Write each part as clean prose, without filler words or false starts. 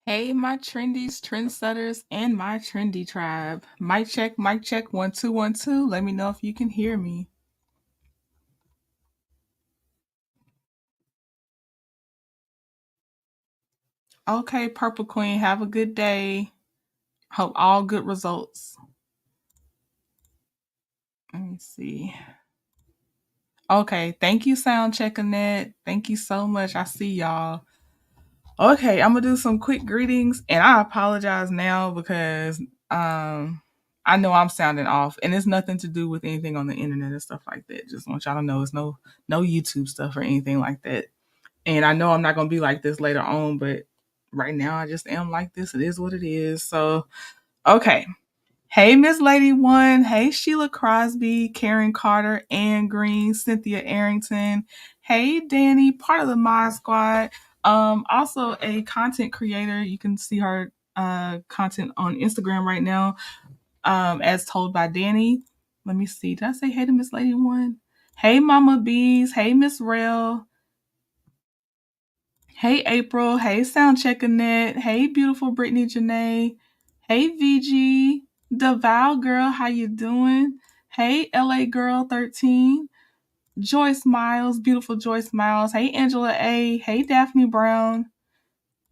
Hey, my trendies, trendsetters, and my trendy tribe. Mic check, 1 2 1 2. Let me know if you can hear me. Okay, Purple Queen, have a good day. Hope all good results. Let me see. Okay, thank you, sound checking that. Thank you so much. I see y'all. Okay, I'm gonna do some quick greetings, and I apologize now because I know I'm sounding off, and it's nothing to do with anything on the internet and stuff like that. Just want y'all to know it's no YouTube stuff or anything like that. And I know I'm not gonna be like this later on, but right now I just am like this. It is what it is. So okay. Hey, Miss Lady One. Hey, Sheila Crosby, Karen Carter, Ann Green, Cynthia Arrington. Hey, Danny, part of the Mod Squad. Also a content creator. You can see her content on Instagram right now, as told by Danny. Let me see. Did I say hey to Miss Lady One? Hey, Mama Bees. Hey, Miss Rail. Hey, April. Hey, Soundcheck Annette. Hey, beautiful Brittany Janae. Hey, VG. Devow Girl, how you doing? Hey, LA Girl 13. Joyce Miles, beautiful Joyce Miles. Hey, Angela A. Hey, Daphne Brown.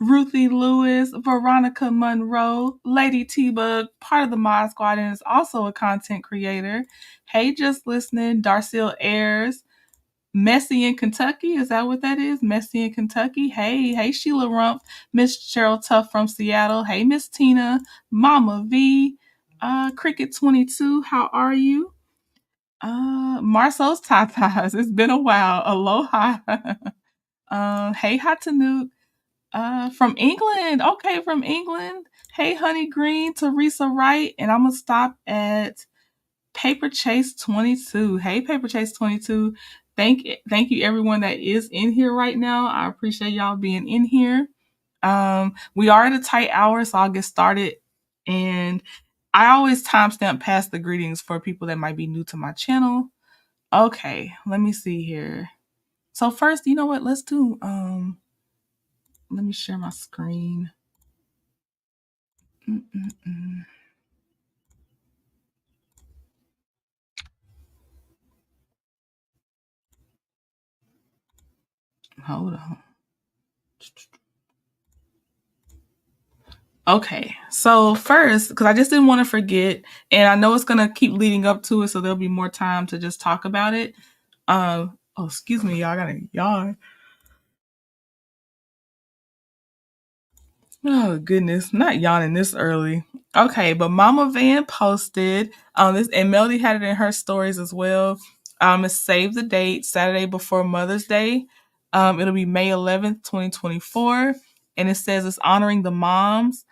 Ruthie Lewis, Veronica Monroe, Lady T-Bug, part of the Mod Squad and is also a content creator. Hey, just listening, Darcille Ayers, Messy in Kentucky. Is that what that is? Messy in Kentucky. Hey, Sheila Rump, Miss Cheryl Tuff from Seattle. Hey, Miss Tina, Mama V, Cricket 22. How are you? Marcel's Tatas. It's been a while. Aloha. Hey, Hatanuke. From England. Okay, from England. Hey, Honey Green, Teresa Wright, and I'm gonna stop at Paper Chase 22. Hey, Paper Chase 22. Thank you everyone that is in here right now. I appreciate y'all being in here. We are at a tight hour, so I'll get started. And I always timestamp past the greetings for people that might be new to my channel. Okay, let me see here. So first, you know what? Let's do let me share my screen. Mm-mm-mm. Hold on. Okay, so first, because I just didn't want to forget, and I know it's gonna keep leading up to it, so there'll be more time to just talk about it. Oh, excuse me, y'all, I got a yawn. Oh goodness, not yawning this early. Okay, but Mama Van posted this, and Melody had it in her stories as well. It's save the date, Saturday before Mother's Day. It'll be May 11th, 2024, and it says it's honoring the moms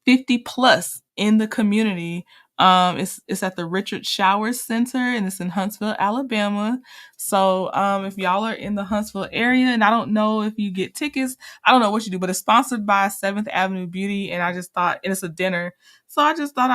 50 plus in the community. It's at the Richard Showers Center, and it's in Huntsville, Alabama. So if y'all are in the Huntsville area, and I don't know if you get tickets, I don't know what you do, but it's sponsored by Seventh Avenue Beauty, and I just thought, and it's a dinner, so I just thought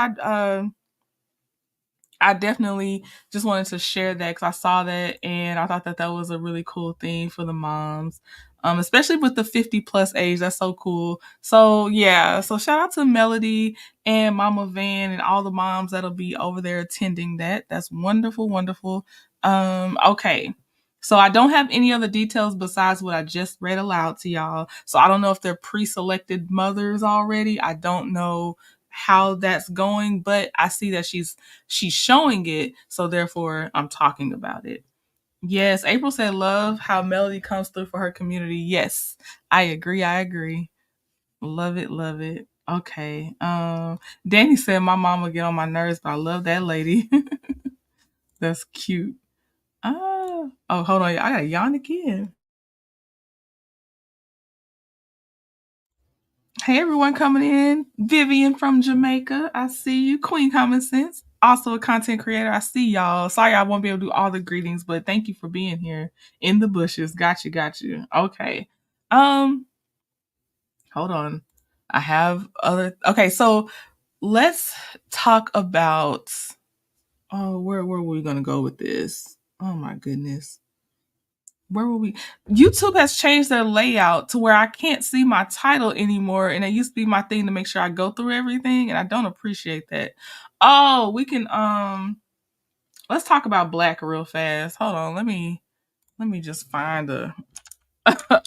I definitely just wanted to share that because I saw that and I thought that that was a really cool thing for the moms, especially with the 50 plus age. That's so cool. So yeah, so shout out to Melody and Mama Van and all the moms that'll be over there attending that. That's wonderful, wonderful. Okay. So I don't have any other details besides what I just read aloud to y'all. So I don't know if they're pre-selected mothers already. I don't know how that's going, but I see that she's showing it, so therefore I'm talking about it. Yes, April said love how Melody comes through for her community. Yes, I agree. I agree. Love it, love it. Okay. Danny said my mama get on my nerves, but I love that lady. That's cute. Oh, hold on. I got yawn again. Hey everyone coming in. Vivian from Jamaica. I see you. Queen Common Sense. Also a content creator. I see y'all. Sorry I won't be able to do all the greetings, but thank you for being here in the bushes. Got you, got you. Okay. Um, hold on. I have other okay, so let's talk about where were we gonna go with this? Oh my goodness. Where were we? YouTube has changed their layout to where I can't see my title anymore. And it used to be my thing to make sure I go through everything. And I don't appreciate that. Oh, we can let's talk about Blaque real fast. Hold on, let me just find a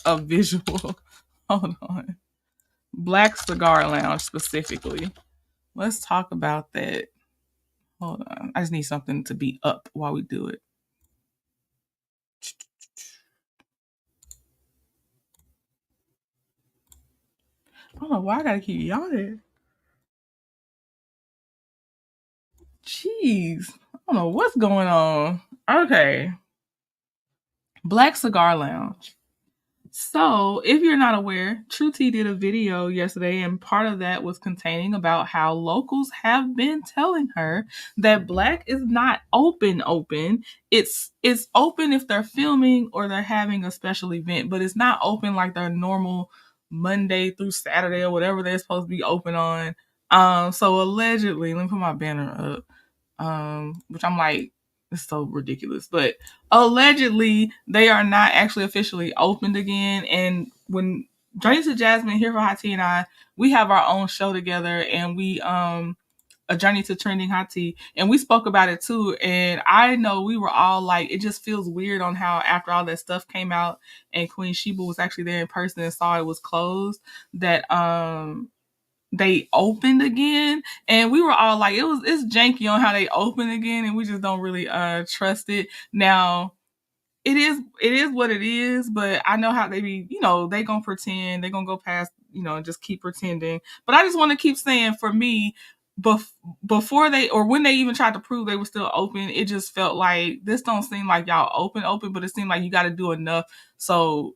a visual. Hold on. Blaque Cigar Lounge specifically. Let's talk about that. Hold on. I just need something to be up while we do it. I don't know why I gotta keep yawning. Jeez. I don't know what's going on. Okay. Blaque Cigar Lounge. So, if you're not aware, True Tea did a video yesterday, and part of that was containing about how locals have been telling her that Blaque is not open. It's open if they're filming or they're having a special event, but it's not open like their normal Monday through Saturday or whatever they're supposed to be open on. So allegedly, let me put my banner up. Which I'm like, it's so ridiculous. But allegedly, they are not actually officially opened again. And when Journey to Jasmine here for Hot Tea and I, we have our own show together, and we a journey to trending hot tea, and we spoke about it too. And I know we were all like, it just feels weird on how after all that stuff came out and Queen Sheba was actually there in person and saw it was closed, that they opened again, and we were all like, it's janky on how they open again, and we just don't really trust it. Now it is what it is, but I know how they be, they gonna pretend, they gonna go past, and just keep pretending. But I just want to keep saying, for me, before they, or when they even tried to prove they were still open, it just felt like this don't seem like y'all open, but it seemed like you got to do enough so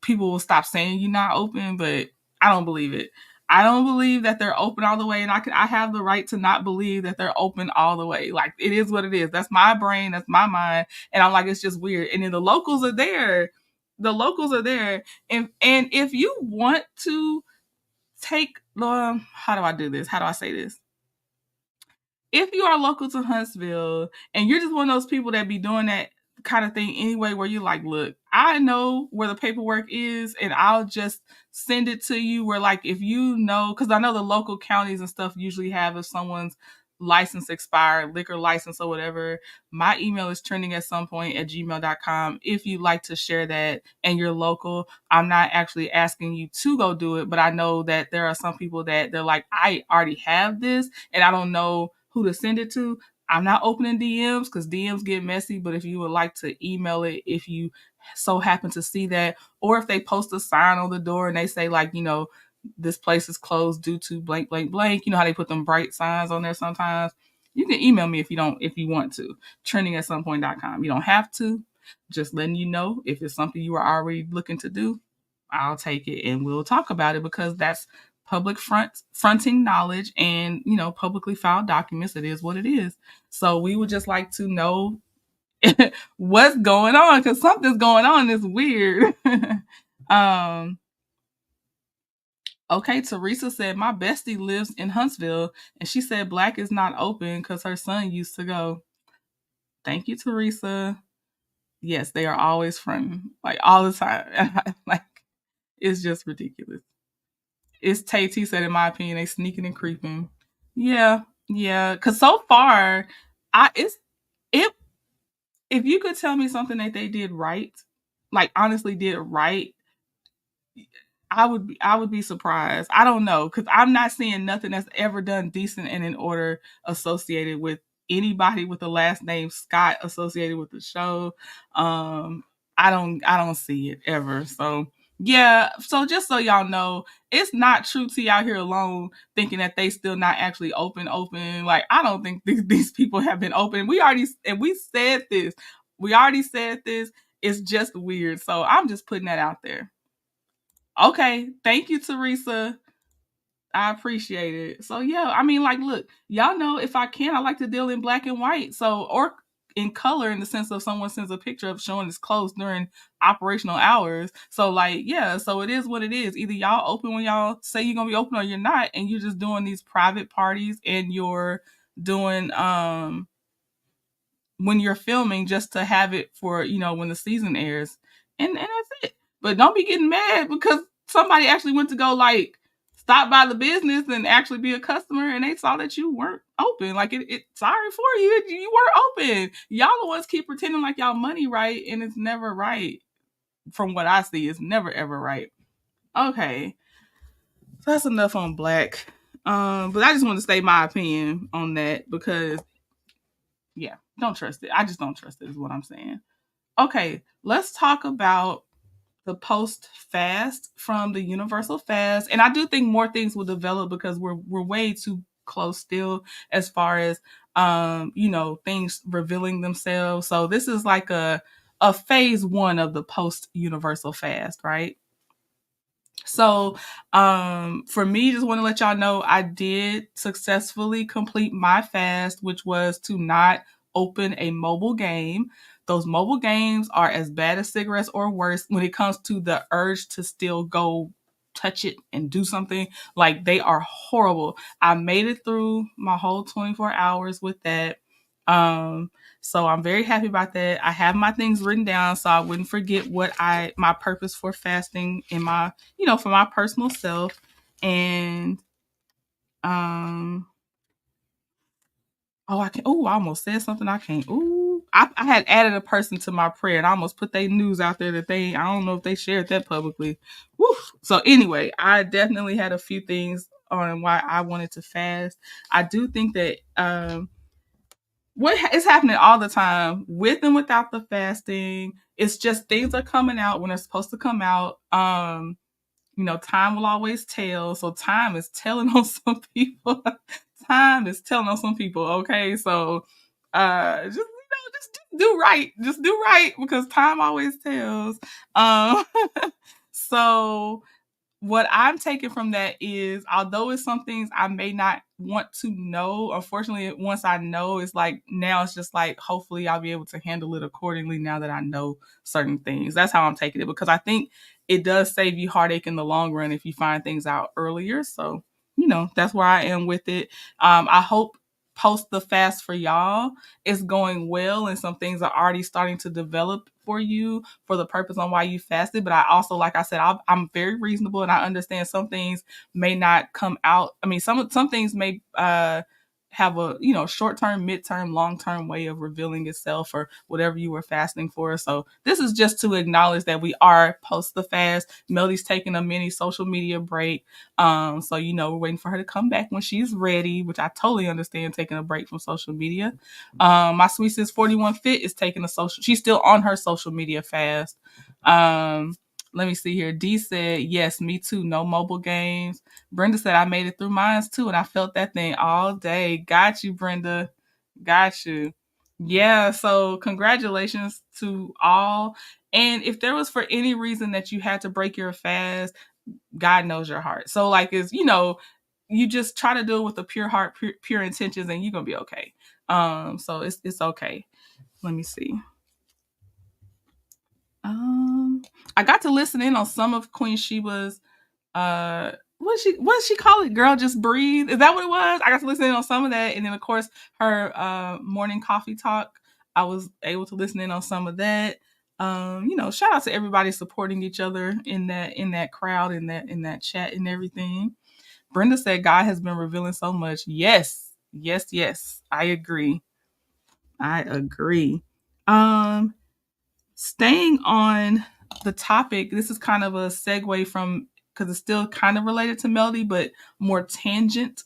people will stop saying you're not open. But I don't believe it. I don't believe that they're open all the way, and I have the right to not believe that they're open all the way. Like, it is what it is. That's my brain, that's my mind, and I'm like, it's just weird. And then the locals are there. The locals are there, and if you want to take how do I do this? How do I say this? If you are local to Huntsville and you're just one of those people that be doing that kind of thing anyway, where you like, look, I know where the paperwork is and I'll just send it to you, where like, if you know, because I know the local counties and stuff usually have, if someone's license expired, liquor license or whatever, my email is trending at some point at gmail.com. If you'd like to share that and you're local, I'm not actually asking you to go do it, but I know that there are some people that they're like, I already have this and I don't know who to send it to. I'm not opening DMs because DMs get messy, but if you would like to email it, if you so happen to see that, or if they post a sign on the door and they say, like, this place is closed due to blank, blank, blank. You know how they put them bright signs on there sometimes? You can email me if you want to. Trending at somepoint.com. You don't have to. Just letting you know if it's something you are already looking to do, I'll take it and we'll talk about it because that's fronting knowledge and publicly filed documents. It is what it is. So we would just like to know what's going on because something's going on that's weird. Okay, Teresa said my bestie lives in Huntsville and she said Blaque is not open because her son used to go. Thank you, Teresa. Yes, they are always fronting, like all the time. Like it's just ridiculous. It's Tay T said, in my opinion, they sneaking and creeping. Yeah, yeah. Cause so far, it. If you could tell me something that they did right, like honestly did right, I would be surprised. I don't know because I'm not seeing nothing that's ever done decent and in order associated with anybody with the last name Scott associated with the show. I don't see it ever. So yeah, so just so y'all know, it's not True T out here alone thinking that they still not actually open. Like I don't think these people have been open. We said this. We already said this. It's just weird. So I'm just putting that out there. Okay, thank you, Teresa. I appreciate it. So yeah, I mean, like, look, y'all know if I can, I like to deal in black and white. So or in color in the sense of someone sends a picture of showing it's closed during operational hours. So like, yeah, so it is what it is. Either y'all open when y'all say you're gonna be open or you're not, and you're just doing these private parties and you're doing when you're filming just to have it for when the season airs, and that's it. But don't be getting mad because somebody actually went to go like stop by the business and actually be a customer, and they saw that you weren't open. Like it sorry for you, you weren't open. Y'all the ones keep pretending like y'all money right, and it's never right. From what I see, it's never ever right. Okay, so that's enough on Blaque. But I just want to state my opinion on that because yeah, don't trust it. I just don't trust it, is what I'm saying. Okay, let's talk about the post fast from the Universal Fast. And I do think more things will develop because we're way too close still as far as things revealing themselves. So this is like a phase one of the post Universal Fast, right? So, for me, just want to let y'all know I did successfully complete my fast, which was to not open a mobile game. Those mobile games are as bad as cigarettes or worse when it comes to the urge to still go touch it and do something. Like they are horrible. I made it through my whole 24 hours with that. Um, so I'm very happy about that. I have my things written down so I wouldn't forget my purpose for fasting in my, for my personal self. And I almost said something I can't. I had added a person to my prayer and I almost put their news out there that I don't know if they shared that publicly. Woo. So anyway, I definitely had a few things on why I wanted to fast. I do think that what is happening all the time with and without the fasting, it's just things are coming out when they're supposed to come out. Time will always tell. So time is telling on some people. Time is telling on some people. Okay. So just do right. Just do right because time always tells. Um so what I'm taking from that is, although it's some things I may not want to know, unfortunately, once I know, it's like now it's just like hopefully I'll be able to handle it accordingly now that I know certain things. That's how I'm taking it because I think it does save you heartache in the long run if you find things out earlier. So, that's where I am with it. I hope post the fast for y'all is going well and some things are already starting to develop for you for the purpose on why you fasted. But I also, like I said, I'm very reasonable and I understand some things may not come out. I mean, some things may have a short-term, mid-term, long-term way of revealing itself or whatever you were fasting for. So this is just to acknowledge that we are post the fast. Melody's taking a mini social media break. So we're waiting for her to come back when she's ready, which I totally understand taking a break from social media. My sweet sis 41 Fit is taking she's still on her social media fast. Let me see here. D said, yes, me too. No mobile games. Brenda said, I made it through mines too, and I felt that thing all day. Got you, Brenda. Got you. Yeah, so congratulations to all. And if there was for any reason that you had to break your fast, God knows your heart. So like it's, you just try to do it with a pure heart, pure intentions, and you're gonna be okay. So it's okay. Let me see. I got to listen in on some of Queen Sheba's what she call it? Girl, just breathe. Is that what it was? I got to listen in on some of that, and then of course her morning coffee talk. I was able to listen in on some of that. Shout out to everybody supporting each other in that crowd, in that chat and everything. Brenda said God has been revealing so much. Yes, yes, yes. I agree. I agree. Um, Staying on the topic, this is kind of a segue from because it's still kind of related to Melody, but more tangent.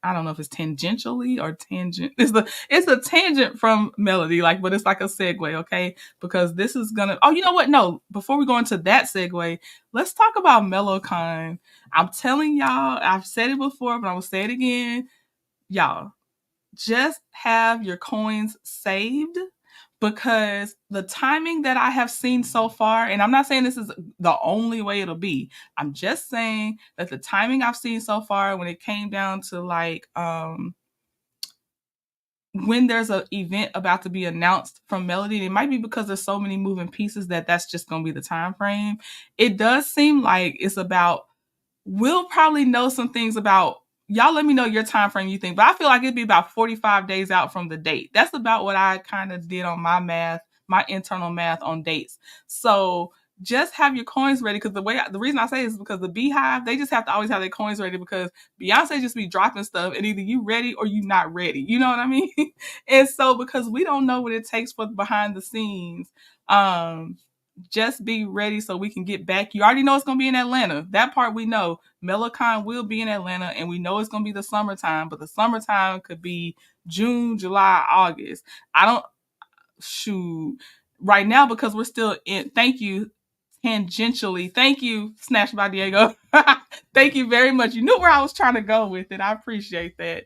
I don't know if it's tangentially or tangent. It's a tangent from Melody, but it's like a segue, okay? Because this is gonna. Oh, you know what? No, before we go into that segue, let's talk about Melocon. I'm telling y'all, I've said it before, but I will say it again, y'all. Just have your coins saved because the timing that I have seen so far, and I'm not saying this is the only way it'll be. I'm just saying that the timing I've seen so far when it came down to when there's an event about to be announced from Melody, it might be because there's so many moving pieces that's just going to be the time frame. It does seem like it's about we'll probably know some things about y'all. Let me know your time frame you think, but I feel like it'd be about 45 days out from the date. That's about what I kind of did on my internal math on dates. So just have your coins ready because the reason I say is because the Beehive, they just have to always have their coins ready because Beyonce just be dropping stuff and either you ready or you not ready. You know what I mean? And so because we don't know what it takes for behind the scenes, just be ready so we can get back. You already know it's going to be in Atlanta. That part we know. Melocon will be in Atlanta, and we know it's going to be the summertime, but the summertime could be June, July, August. I don't shoot right now because we're still in. Thank you, tangentially. Thank you, Snatched by Diego. Thank you very much. You knew where I was trying to go with it. I appreciate that.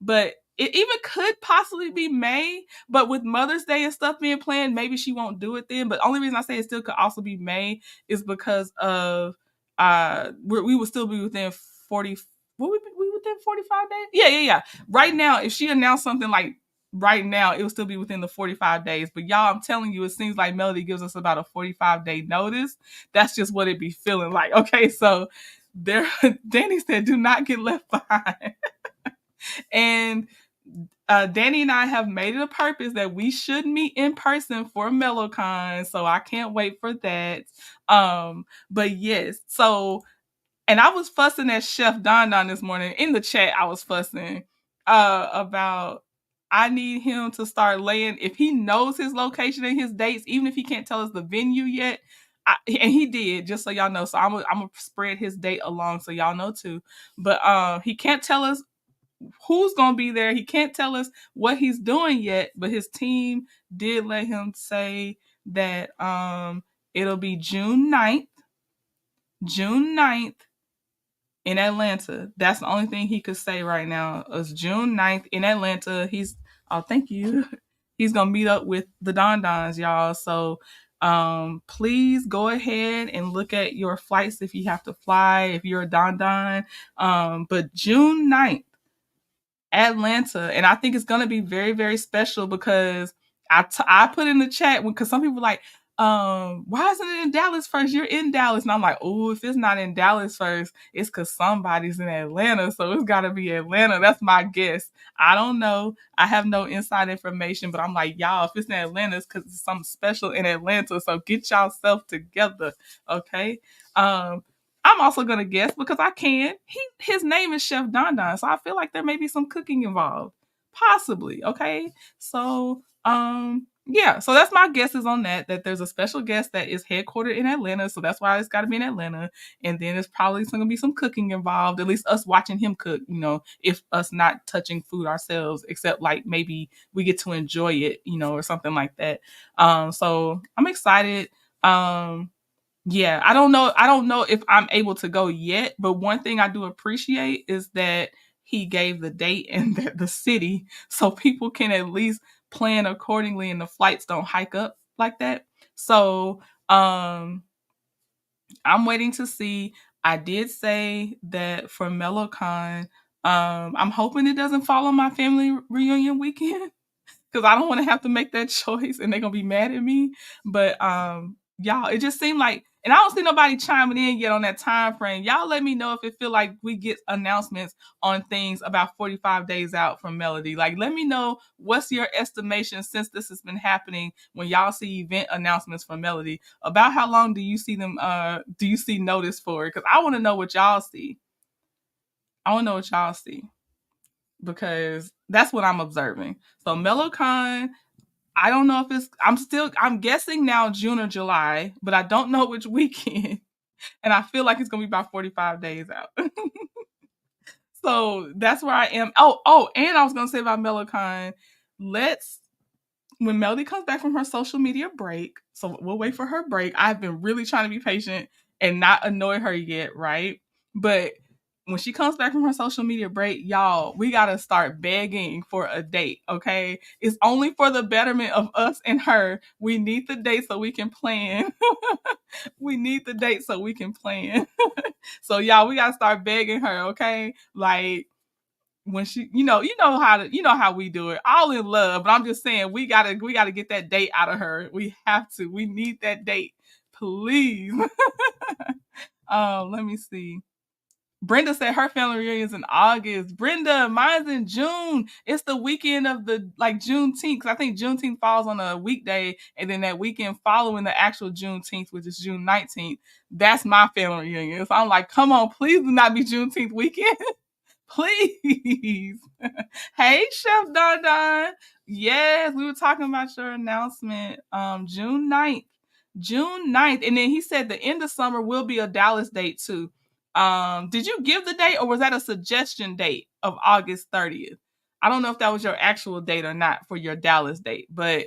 But it even could possibly be May, but with Mother's Day and stuff being planned, maybe she won't do it then. But the only reason I say it still could also be May is because of we would still be within 40. Will we within 45 days? Yeah. Right now, if she announced something like right now, it will still be within the 45 days. But y'all, I'm telling you, it seems like Melody gives us about a 45-day notice. That's just what it be feeling like. Okay, so there, Danny said, do not get left behind. And Danny and I have made it a purpose that we should meet in person for Melocon. So I can't wait for that. But yes, so and I was fussing at Chef Dondon this morning in the chat. I was fussing about I need him to start laying if he knows his location and his dates, even if he can't tell us the venue yet. And he did, just so y'all know. So I'm gonna spread his date along so y'all know too. But he can't tell us who's gonna be there. He can't tell us what he's doing yet. But his team did let him say that it'll be June 9th. June 9th in Atlanta. That's the only thing he could say right now. It's June 9th in Atlanta. Thank you. He's gonna meet up with the Dondons, y'all. So please go ahead and look at your flights if you have to fly, if you're a Dondon. But June 9th, Atlanta, and I think it's gonna be very, very special because I put in the chat because some people are like, why isn't it in Dallas first? You're in Dallas, and I'm like, oh, if it's not in Dallas first, it's because somebody's in Atlanta, so it's gotta be Atlanta. That's my guess. I don't know. I have no inside information, but I'm like, y'all, if it's in Atlanta, it's because it's something special in Atlanta. So get y'allself together, okay? I'm also gonna guess because I can. His name is Chef Dondon, so I feel like there may be some cooking involved, possibly. Okay, so yeah, so that's my guesses on that. That there's a special guest that is headquartered in Atlanta, so that's why it's got to be in Atlanta. And then there's probably going to be some cooking involved. At least us watching him cook, if us not touching food ourselves, except like maybe we get to enjoy it, or something like that. So I'm excited. Yeah, I don't know if I'm able to go yet, but one thing I do appreciate is that he gave the date and the city so people can at least plan accordingly and the flights don't hike up like that. So, I'm waiting to see. I did say that for Melocon, I'm hoping it doesn't fall on my family reunion weekend because I don't want to have to make that choice and they're gonna be mad at me. But y'all, it just seemed like, and I don't see nobody chiming in yet on that time frame. Y'all let me know if it feel like we get announcements on things about 45 days out from Melody. Like, let me know what's your estimation since this has been happening when y'all see event announcements from Melody. About how long do you see them? Do you see notice for it? Because I want to know what y'all see. I want to know what y'all see because that's what I'm observing. So Melocon, I don't know if I'm guessing now June or July, but I don't know which weekend. And I feel like it's gonna be about 45 days out. So that's where I am. And I was gonna say about Melocon, let's when Melody comes back from her social media break, so we'll wait for her break. I've been really trying to be patient and not annoy her yet, right? But when she comes back from her social media break, y'all, we got to start begging for a date, okay? It's only for the betterment of us and her. We need the date so we can plan. We need the date so we can plan. So y'all, we got to start begging her, okay? Like when she, you know how we do it, all in love. But I'm just saying, we gotta get that date out of her. We have to. We need that date, please. Let me see. Brenda said her family reunion's in August. Brenda, mine's in June. It's the weekend of the like Juneteenth, because I think Juneteenth falls on a weekday, and then that weekend following the actual Juneteenth, which is June 19th, that's my family reunion. So I'm like, come on, please do not be Juneteenth weekend. Please. Hey, Chef Dondon. Yes, we were talking about your announcement. June 9th. June 9th. And then he said the end of summer will be a Dallas date too. Did you give the date or was that a suggestion date of August 30th? I don't know if that was your actual date or not for your Dallas date, but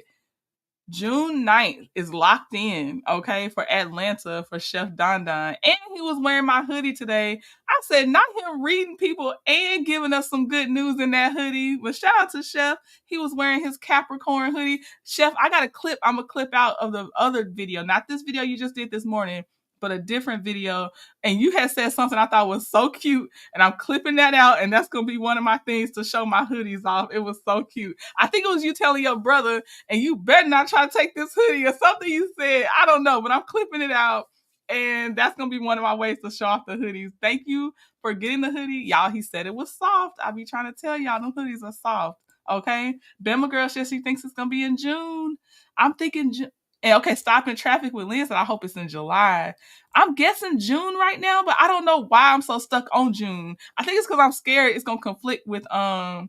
June 9th is locked in, okay, for Atlanta for Chef Don Don. And he was wearing my hoodie today. I said, not him reading people and giving us some good news in that hoodie. But shout out to Chef. He was wearing his Capricorn hoodie. Chef, I got a clip. I'm going to clip out of the other video, not this video you just did this morning, but a different video. And you had said something I thought was so cute. And I'm clipping that out. And that's going to be one of my things to show my hoodies off. It was so cute. I think it was you telling your brother, and you better not try to take this hoodie or something you said. I don't know, but I'm clipping it out. And that's going to be one of my ways to show off the hoodies. Thank you for getting the hoodie. Y'all, he said it was soft. I be trying to tell y'all, them hoodies are soft. Okay? Bama girl says she thinks it's going to be in June. I'm thinking June. And okay, stop in traffic with Lynn said I hope it's in July. I'm guessing June right now, but I don't know why I'm so stuck on June. I think it's because I'm scared it's gonna conflict with I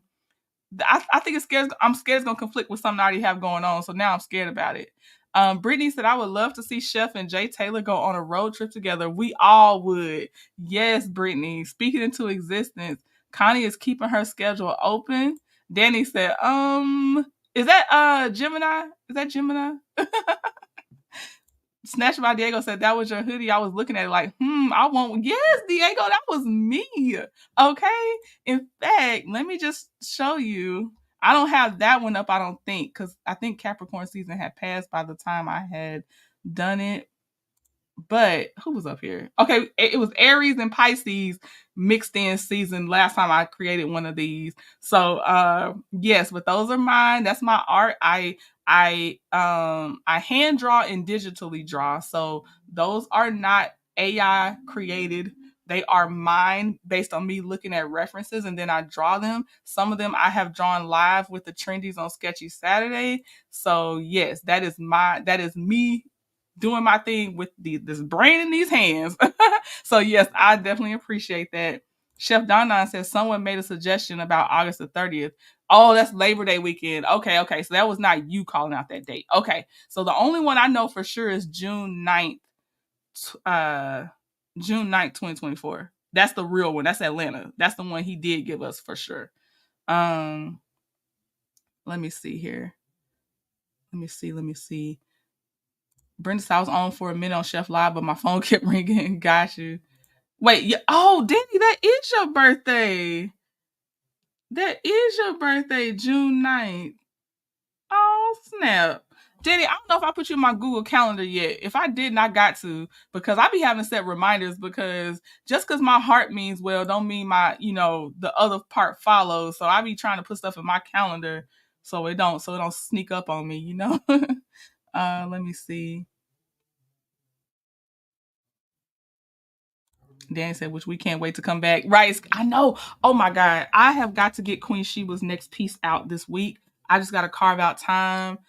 think I'm scared it's gonna conflict with something I already have going on. So now I'm scared about it. Brittany said I would love to see Chef and Jay Taylor go on a road trip together. We all would. Yes, Brittany. Speaking into existence. Connie is keeping her schedule open. Danny said, is that Gemini? Is that Gemini? Snatched by Diego said that was your hoodie. I was looking at it like, I want. Yes, Diego, that was me. Okay. In fact, let me just show you. I don't have that one up, I don't think, because I think Capricorn season had passed by the time I had done it. But who was up here? Okay, it was Aries and Pisces mixed in season last time I created one of these. So yes, but those are mine. That's my art. I hand draw and digitally draw. So those are not AI created. They are mine based on me looking at references and then I draw them. Some of them I have drawn live with the trendies on Sketchy Saturday. So yes, that is me doing my thing with this brain in these hands. So yes, I definitely appreciate that. Chef Donan says someone made a suggestion about August the 30th. Oh, that's Labor Day weekend. Okay. So that was not you calling out that date. Okay. So the only one I know for sure is June 9th, June 9th, 2024. That's the real one. That's Atlanta. That's the one he did give us for sure. Let me see here. Let me see. Brenda said I was on for a minute on Chef Live, but my phone kept ringing. Got you. Wait, oh, Danny, that is your birthday. That is your birthday, June 9th. Oh, snap. Danny, I don't know if I put you in my Google Calendar yet. If I didn't, I got to, because I be having set reminders, because just because my heart means well don't mean my, the other part follows. So I be trying to put stuff in my calendar so it don't sneak up on me. Let me see. Danny said, which we can't wait to come back. Right. I know. Oh my God. I have got to get Queen Sheba's next piece out this week. I just got to carve out time.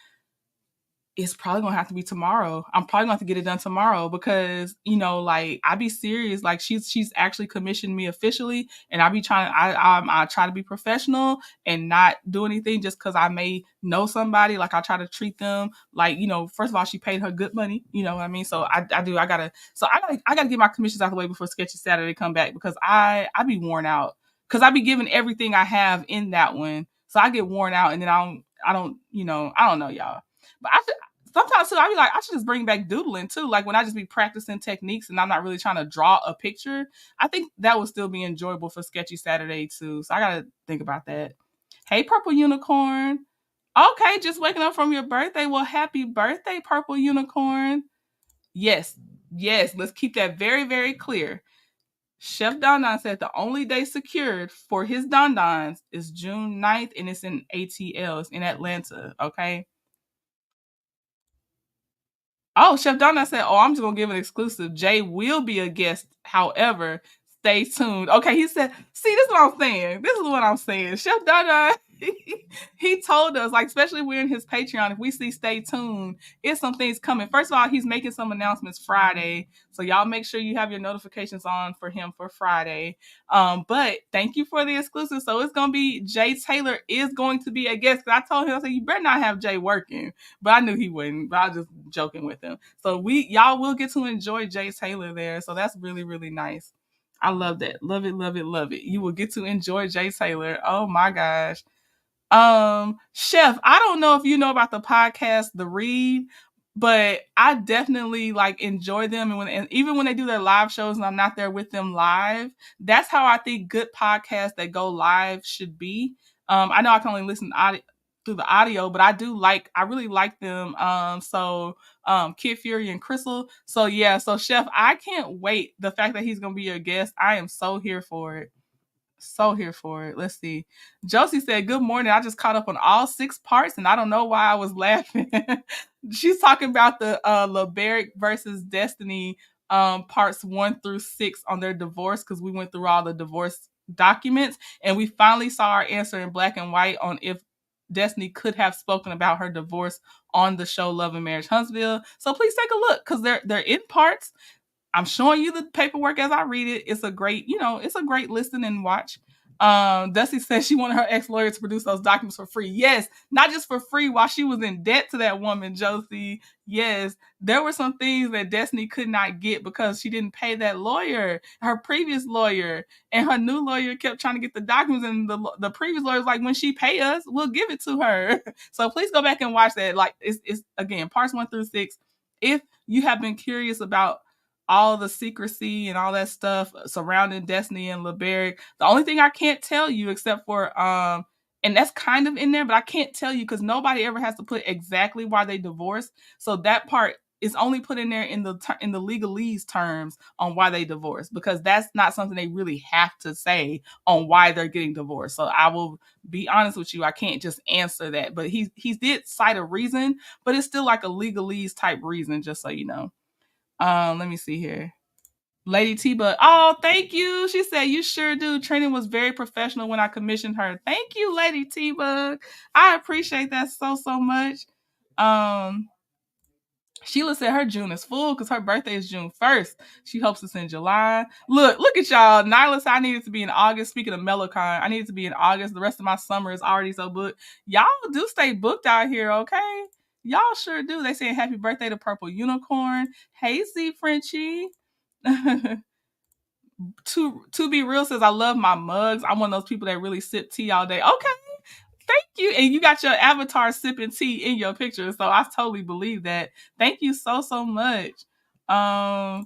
It's probably gonna have to be tomorrow. I'm probably gonna have to get it done tomorrow, because like, I be serious. Like, she's actually commissioned me officially, and I be trying. I try to be professional and not do anything just because I may know somebody. Like, I try to treat them like, first of all, she paid her good money. You know what I mean? So I do. I gotta get my commissions out of the way before Sketchy Saturday come back, because I be worn out, because I be giving everything I have in that one. So I get worn out, and then I don't know, y'all. But sometimes too, I be like, I should just bring back doodling too. Like, when I just be practicing techniques and I'm not really trying to draw a picture, I think that would still be enjoyable for Sketchy Saturday too. So I gotta think about that. Hey, Purple Unicorn. Okay, just waking up from your birthday. Well, happy birthday, Purple Unicorn. Yes, yes. Let's keep that very, very clear. Chef Dondon said the only day secured for his Dondons is June 9th, and it's in ATL. It's in Atlanta. Okay. Oh, Chef Donna said, "Oh, I'm just gonna give an exclusive. Jay will be a guest. However, stay tuned." Okay, he said, "See, this is what I'm saying. This is what I'm saying." Chef Donna, he told us, like, especially we're in his Patreon. If we see stay tuned, it's some things coming. First of all, he's making some announcements Friday, so y'all make sure you have your notifications on for him for Friday. But thank you for the exclusive. So it's gonna be Jay Taylor is going to be a guest. I told him, I said, you better not have Jay working. But I knew he wouldn't. But I was just joking with him. So y'all will get to enjoy Jay Taylor there. So that's really, really nice. I love that. Love it, love it, love it. You will get to enjoy Jay Taylor. Oh my gosh. Chef, I don't know if you know about the podcast The Read, but I definitely like enjoy them, and even when they do their live shows and I'm not there with them live, that's how I think good podcasts that go live should be. I know I can only listen through the audio, but I really like them. Kid Fury and Crystal. So yeah, so Chef, I can't wait. The fact that he's gonna be your guest, I am so here for it. So here for it. Let's see. Josie said, "Good morning. I just caught up on all 6 parts, and I don't know why I was laughing." She's talking about the Liberic versus Destiny parts 1 through 6 on their divorce, because we went through all the divorce documents, and we finally saw our answer in black and white on if Destiny could have spoken about her divorce on the show Love and Marriage Huntsville. So please take a look, because they're in parts. I'm showing you the paperwork as I read it. It's a great listen and watch. Dusty says she wanted her ex-lawyer to produce those documents for free. Yes, not just for free while she was in debt to that woman, Josie. Yes, there were some things that Destiny could not get because she didn't pay that lawyer, her previous lawyer, and her new lawyer kept trying to get the documents, and the previous lawyer was like, when she pay us, we'll give it to her. So please go back and watch that. Like, it's again, parts 1 through 6. If you have been curious about all the secrecy and all that stuff surrounding Destiny and Liberic, the only thing I can't tell you, except for and that's kind of in there, but I can't tell you because nobody ever has to put exactly why they divorced. So that part is only put in there in the legalese terms on why they divorced, because that's not something they really have to say on why they're getting divorced. So I will be honest with you, I can't just answer that. But he did cite a reason, but it's still like a legalese type reason, just so you know. Let me see here. Lady T-Bug. Oh, thank you. She said, you sure do. Training was very professional when I commissioned her. Thank you, Lady T-Bug. I appreciate that so much. Sheila said her June is full because her birthday is June 1st. She hopes it's in July. Look at y'all. Nyla said I needed to be in August. Speaking of Melocon, I needed to be in August. The rest of my summer is already so booked. Y'all do stay booked out here, okay? Y'all sure do. They saying happy birthday to Purple Unicorn. Hey, Z Frenchie. to be real says I love my mugs. I'm one of those people that really sip tea all day. Okay. you. And you got your avatar sipping tea in your picture. So I totally believe that. Thank you so, so much.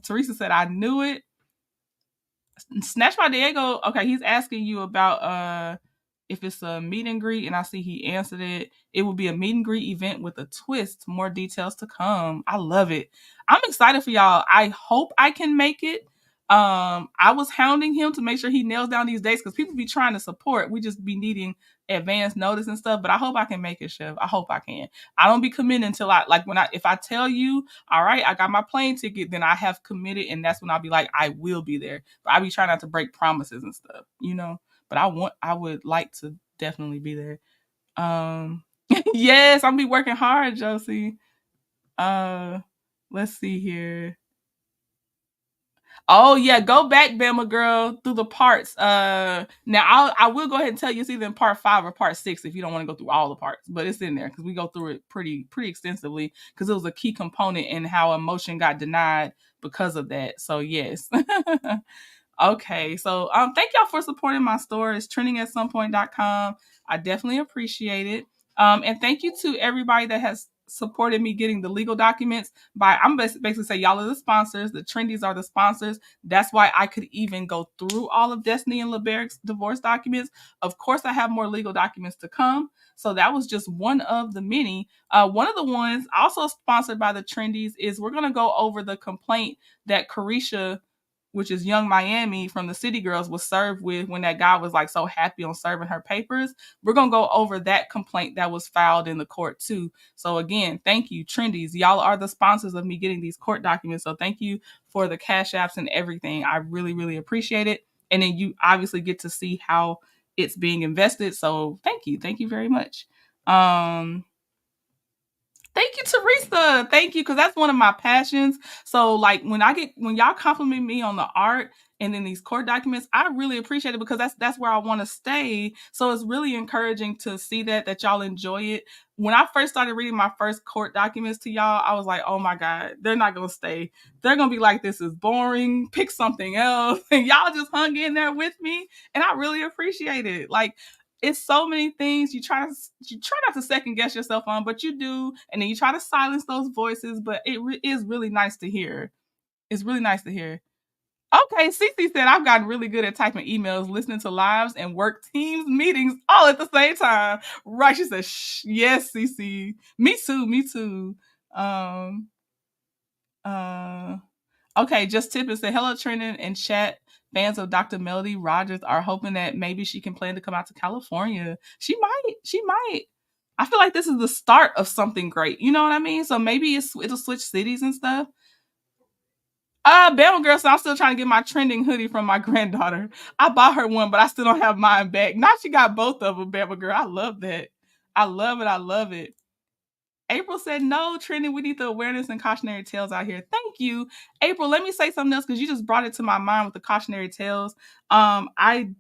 Teresa said, I knew it. Snatch by Diego. Okay, he's asking you about if it's a meet and greet, and I see he answered it. It will be a meet and greet event with a twist. More details to come. I love it. I'm excited for y'all. I hope I can make it. I was hounding him to make sure he nails down these dates because people be trying to support. We just be needing advance notice and stuff. But I hope I can make it, Chef. I hope I can. I don't be committing until I like when I if I tell you, all right, I got my plane ticket, then I have committed, and that's when I'll be like, I will be there. But I be trying not to break promises and stuff, you know. But I would like to definitely be there. Yes, I'm be working hard, Josie. Let's see here. Oh yeah, go back, Bama girl, through the parts. Now I will go ahead and tell you it's either in part 5 or part 6 if you don't want to go through all the parts, but it's in there because we go through it pretty extensively because it was a key component in how emotion got denied because of that. So yes. Okay, so thank y'all for supporting my store. It's trendingatsomepoint.com. I definitely appreciate it. And thank you to everybody that has supported me getting the legal documents. I'm basically say y'all are the sponsors. The Trendies are the sponsors. That's why I could even go through all of Destiny and LeBeric's divorce documents. Of course, I have more legal documents to come. So that was just one of the many. One of the ones also sponsored by the Trendies is we're gonna go over the complaint that Carisha, which is Young Miami from the City Girls, was served with when that guy was like so happy on serving her papers. We're going to go over that complaint that was filed in the court too. So again, thank you, Trendies. Y'all are the sponsors of me getting these court documents. So thank you for the cash apps and everything. I really, really appreciate it. And then you obviously get to see how it's being invested. So thank you. Thank you very much. Thank you, Teresa. Thank you, because that's one of my passions. So, like when y'all compliment me on the art and then these court documents, I really appreciate it because that's where I want to stay. So it's really encouraging to see that y'all enjoy it. When I first started reading my first court documents to y'all, I was like, oh my God, they're not gonna stay. They're gonna be like, this is boring. Pick something else. And y'all just hung in there with me, and I really appreciate it. Like it's so many things you try not to second guess yourself on, but you do, and then you try to silence those voices. But it is really nice to hear. It's really nice to hear. Okay, Cece said I've gotten really good at typing emails, listening to lives, and work teams meetings all at the same time. Right? She said, Shh, "Yes, Cece. Me too. Me too." Um. Okay, just tip and say hello, Trending and chat. Fans of Dr. Melody Rogers are hoping that maybe she can plan to come out to California. She might. She might. I feel like this is the start of something great. You know what I mean? So maybe it'll switch cities and stuff. Bama girl, so I'm still trying to get my trending hoodie from my granddaughter. I bought her one, but I still don't have mine back. Now she got both of them, Bama girl. I love that. I love it. I love it. April said, no, trending. We need the awareness and cautionary tales out here. Thank you. April, let me say something else because you just brought it to my mind with the cautionary tales. I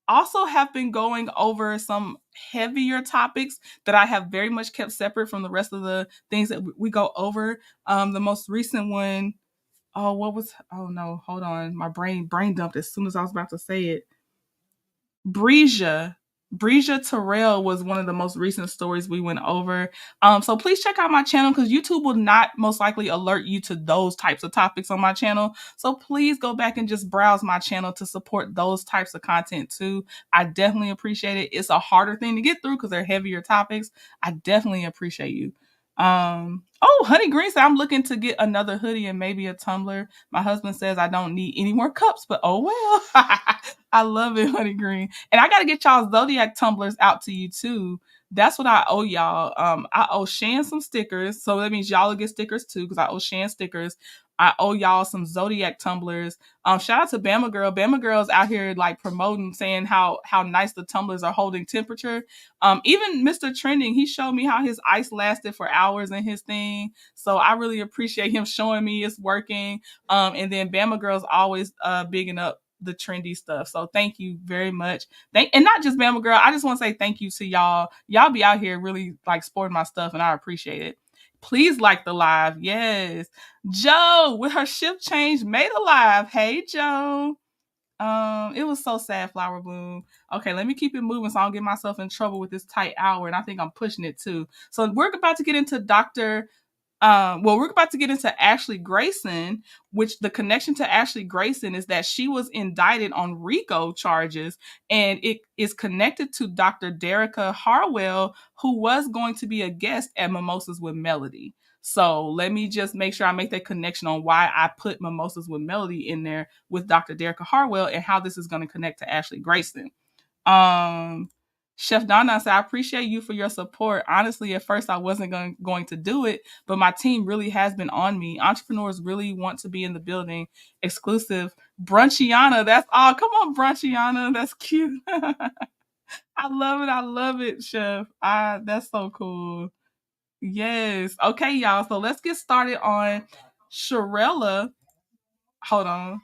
also have been going over some heavier topics that I have very much kept separate from the rest of the things that we go over. The most recent one, oh no, hold on. My brain dumped as soon as I was about to say it. Breja. Breja Terrell was one of the most recent stories we went over. So please check out my channel because YouTube will not most likely alert you to those types of topics on my channel. So please go back and just browse my channel to support those types of content too. I definitely appreciate it. It's a harder thing to get through because they're heavier topics. I definitely appreciate you. Honey Green said I'm looking to get another hoodie and maybe a tumbler. My husband says I don't need any more cups, but oh well. I love it, Honey Green. And I gotta get y'all Zodiac tumblers out to you too. That's what I owe y'all. I owe Shan some stickers, so that means y'all will get stickers too, because I owe Shan stickers. I owe y'all some Zodiac tumblers. Shout out to Bama Girl. Bama Girl's out here like promoting, saying how nice the tumblers are holding temperature. Even Mr. Trending, he showed me how his ice lasted for hours in his thing. So I really appreciate him showing me it's working. And then Bama Girl's always bigging up the trendy stuff. So thank you very much. And not just Bama Girl. I just want to say thank you to y'all. Y'all be out here really like sporting my stuff, and I appreciate it. Please like the live. Yes. Joe, with her shift change, made a live. Hey, Joe. It was so sad, Flower Bloom. Okay, let me keep it moving so I don't get myself in trouble with this tight hour, and I think I'm pushing it too. So we're about to get into we're about to get into Ashley Grayson, which the connection to Ashley Grayson is that she was indicted on RICO charges, and it is connected to Dr. Derricka Harwell, who was going to be a guest at Mimosas with Melody. So let me just make sure I make that connection on why I put Mimosas with Melody in there with Dr. Derricka Harwell and how this is going to connect to Ashley Grayson. Um, Chef Donna said, I appreciate you for your support. Honestly, at first I wasn't going to do it, but my team really has been on me. Entrepreneurs really want to be in the building. Exclusive. Brunchiana, that's all. Come on, Brunchiana. That's cute. I love it. I love it, Chef. That's so cool. Yes. Okay, y'all. So let's get started on Sharella. Hold on.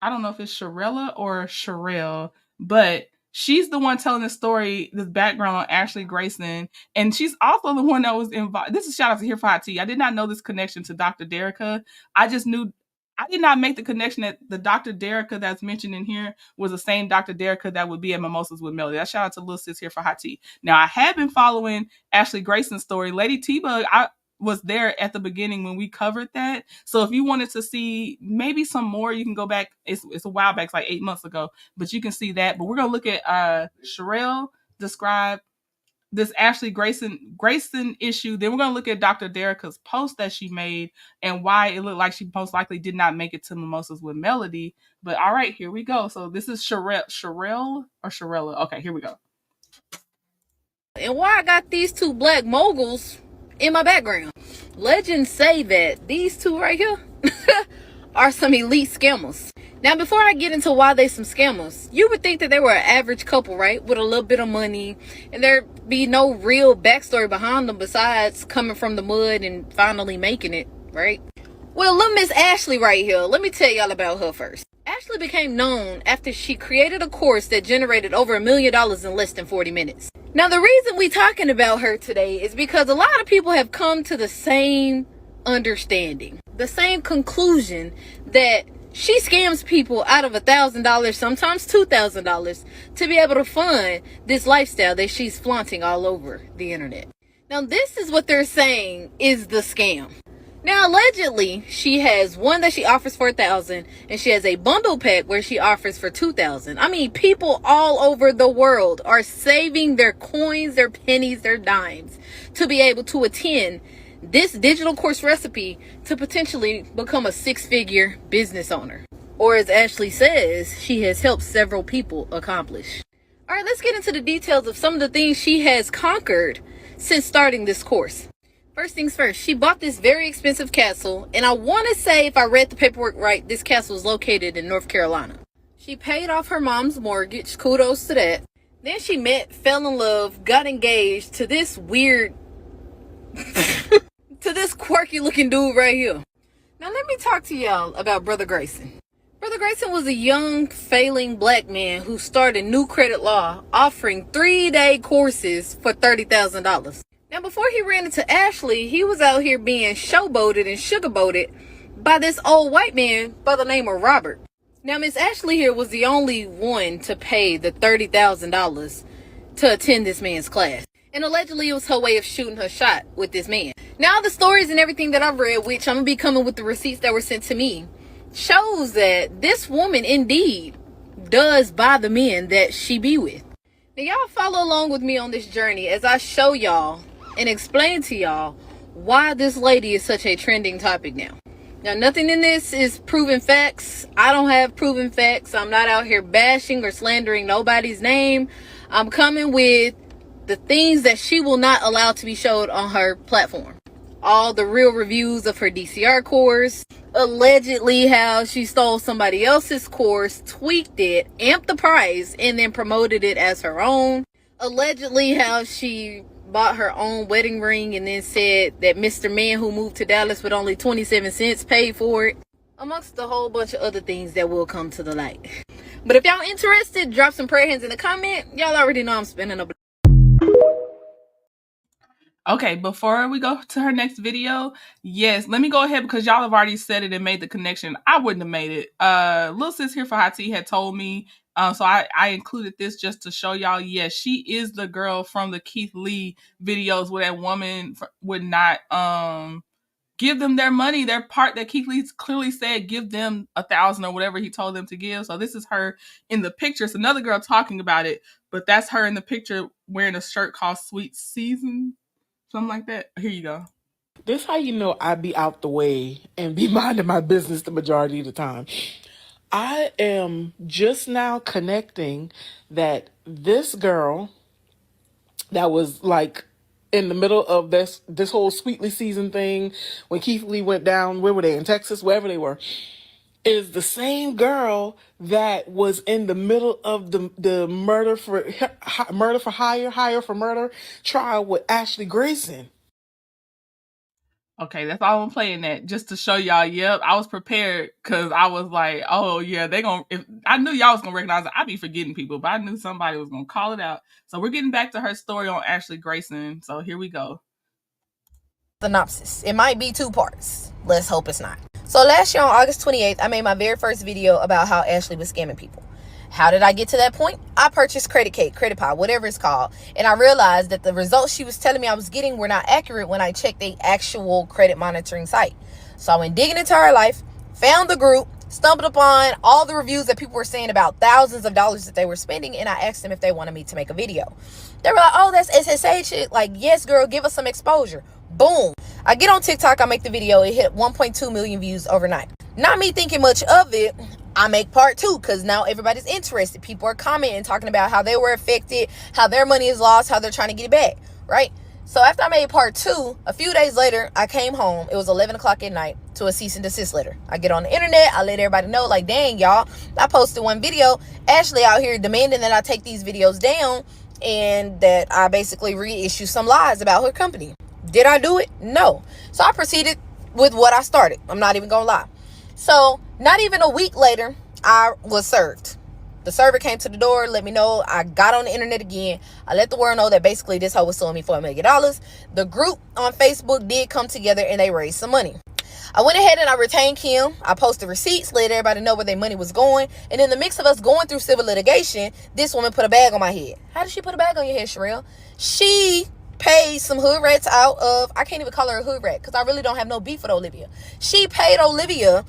I don't know if it's Sharella or Sharelle, but she's the one telling the story, this background on Ashley Grayson, and she's also the one that was involved. This is shout out to Here for Hot Tea. I did not know this connection to Dr. Derricka. I just knew I did not make the connection that the Dr. Derricka that's mentioned in here was the same Dr. Derricka that would be at Mimosas with Melody. That shout out to Lil Sis Here for Hot Tea. Now I have been following Ashley Grayson's story. Lady T-Bug, I was there at the beginning when we covered that. So if you wanted to see maybe some more, you can go back. It's a while back, it's like 8 months ago, but you can see that. But we're gonna look at Sherelle describe this Ashley Grayson issue. Then we're gonna look at Dr. Derricka's post that she made and why it looked like she most likely did not make it to Mimosas with Melody. But all right, here we go. So this is Sherelle or Sherella. Okay, here we go. And why I got these two black moguls in my background. Legends say that these two right here are some elite scammers. Now, before I get into why they some scammers, you would think that they were an average couple, right? With a little bit of money, and there'd be no real backstory behind them besides coming from the mud and finally making it, right? Well, look, Miss Ashley right here. Let me tell y'all about her first. Ashley became known after she created a course that generated over $1 million in less than 40 minutes. Now, the reason we talking about her today is because a lot of people have come to the same understanding, the same conclusion that she scams people out of $1,000, sometimes $2,000, to be able to fund this lifestyle that she's flaunting all over the internet. Now, this is what they're saying is the scam. Now, allegedly, she has one that she offers for $1,000, and she has a bundle pack where she offers for $2,000. I mean, people all over the world are saving their coins, their pennies, their dimes to be able to attend this digital course recipe to potentially become a six-figure business owner. Or as Ashley says, she has helped several people accomplish. All right, let's get into the details of some of the things she has conquered since starting this course. First things first, she bought this very expensive castle, and I want to say, if I read the paperwork right, this castle is located in North Carolina. She paid off her mom's mortgage, kudos to that. Then she met, fell in love, got engaged to this weird, to this quirky looking dude right here. Now let me talk to y'all about Brother Grayson. Brother Grayson was a young, failing black man who started New Credit Law, offering 3-day courses for $30,000. Now, before he ran into Ashley, he was out here being showboated and sugarboated by this old white man by the name of Robert. Now, Miss Ashley here was the only one to pay the $30,000 to attend this man's class. And allegedly, it was her way of shooting her shot with this man. Now, the stories and everything that I've read, which I'm going to be coming with the receipts that were sent to me, shows that this woman indeed does buy the men that she be with. Now, y'all follow along with me on this journey as I show y'all and explain to y'all why this lady is such a trending topic now. Now, nothing in this is proven facts. I don't have proven facts. I'm not out here bashing or slandering nobody's name. I'm coming with the things that she will not allow to be showed on her platform. All the real reviews of her DCR course, allegedly how she stole somebody else's course, tweaked it, amped the price, and then promoted it as her own. Allegedly how she bought her own wedding ring and then said that Mr. Man who moved to Dallas with only 27 cents paid for it, amongst a whole bunch of other things that will come to the light. But if y'all interested, drop some prayer hands in the comment. Y'all already know I'm spinning a Okay, before we go to her next video, yes, let me go ahead because y'all have already said it and made the connection. I wouldn't have made it. Lil Sis here for Hot Tea had told me, so I included this just to show y'all. Yes, she is the girl from the Keith Lee videos where that woman would not give them their money, their part that Keith Lee clearly said, give them 1,000 or whatever he told them to give. So this is her in the picture. It's another girl talking about it, but that's her in the picture wearing a shirt called Sweet Season. Something like that. Here you go. This how you know I be out the way and be minding my business the majority of the time. I am just now connecting that this girl that was like in the middle of this whole Sweetly season thing when Keith Lee went down, where were they, in Texas, wherever they were, is the same girl that was in the middle of the murder for hire for murder trial with Ashley Grayson. Okay, that's all I'm playing that just to show y'all. Yep, I was prepared because I was like, oh yeah, they gonna. If I knew y'all was gonna recognize it, I'd be forgetting people, but I knew somebody was gonna call it out. So we're getting back to her story on Ashley Grayson. So here we go. Synopsis. It might be 2 parts. Let's hope it's not. So last year on August 28th, I made my very first video about how Ashley was scamming people. How did I get to that point? I purchased Credit Cake, Credit Pie, whatever it's called. And I realized that the results she was telling me I was getting were not accurate when I checked the actual credit monitoring site. So I went digging into her life, found the group, stumbled upon all the reviews that people were saying about thousands of dollars that they were spending, and I asked them if they wanted me to make a video. They were like, oh, that's SSA shit. Like, yes, girl, give us some exposure. Boom. I get on TikTok, I make the video, it hit 1.2 million views overnight. Not me thinking much of it, I make part 2 because now everybody's interested. People are commenting, talking about how they were affected, how their money is lost, how they're trying to get it back, right? So after I made part 2, a few days later, I came home. It was 11 o'clock at night to a cease and desist letter. I get on the internet. I let everybody know, like, dang, y'all, I posted one video. Ashley out here demanding that I take these videos down and that I basically reissue some lies about her company. Did I do it? No. So I proceeded with what I started. I'm not even going to lie. So not even a week later, I was served. The server came to the door, let me know. I got on the internet again. I let the world know that basically this hoe was suing me for $1 million. The group on Facebook did come together and they raised some money. I went ahead and I retained Kim. I posted receipts, let everybody know where their money was going. And in the mix of us going through civil litigation, this woman put a bag on my head. How did she put a bag on your head, Sherelle? She paid some hood rats out of, I can't even call her a hood rat because I really don't have no beef with Olivia. She paid Olivia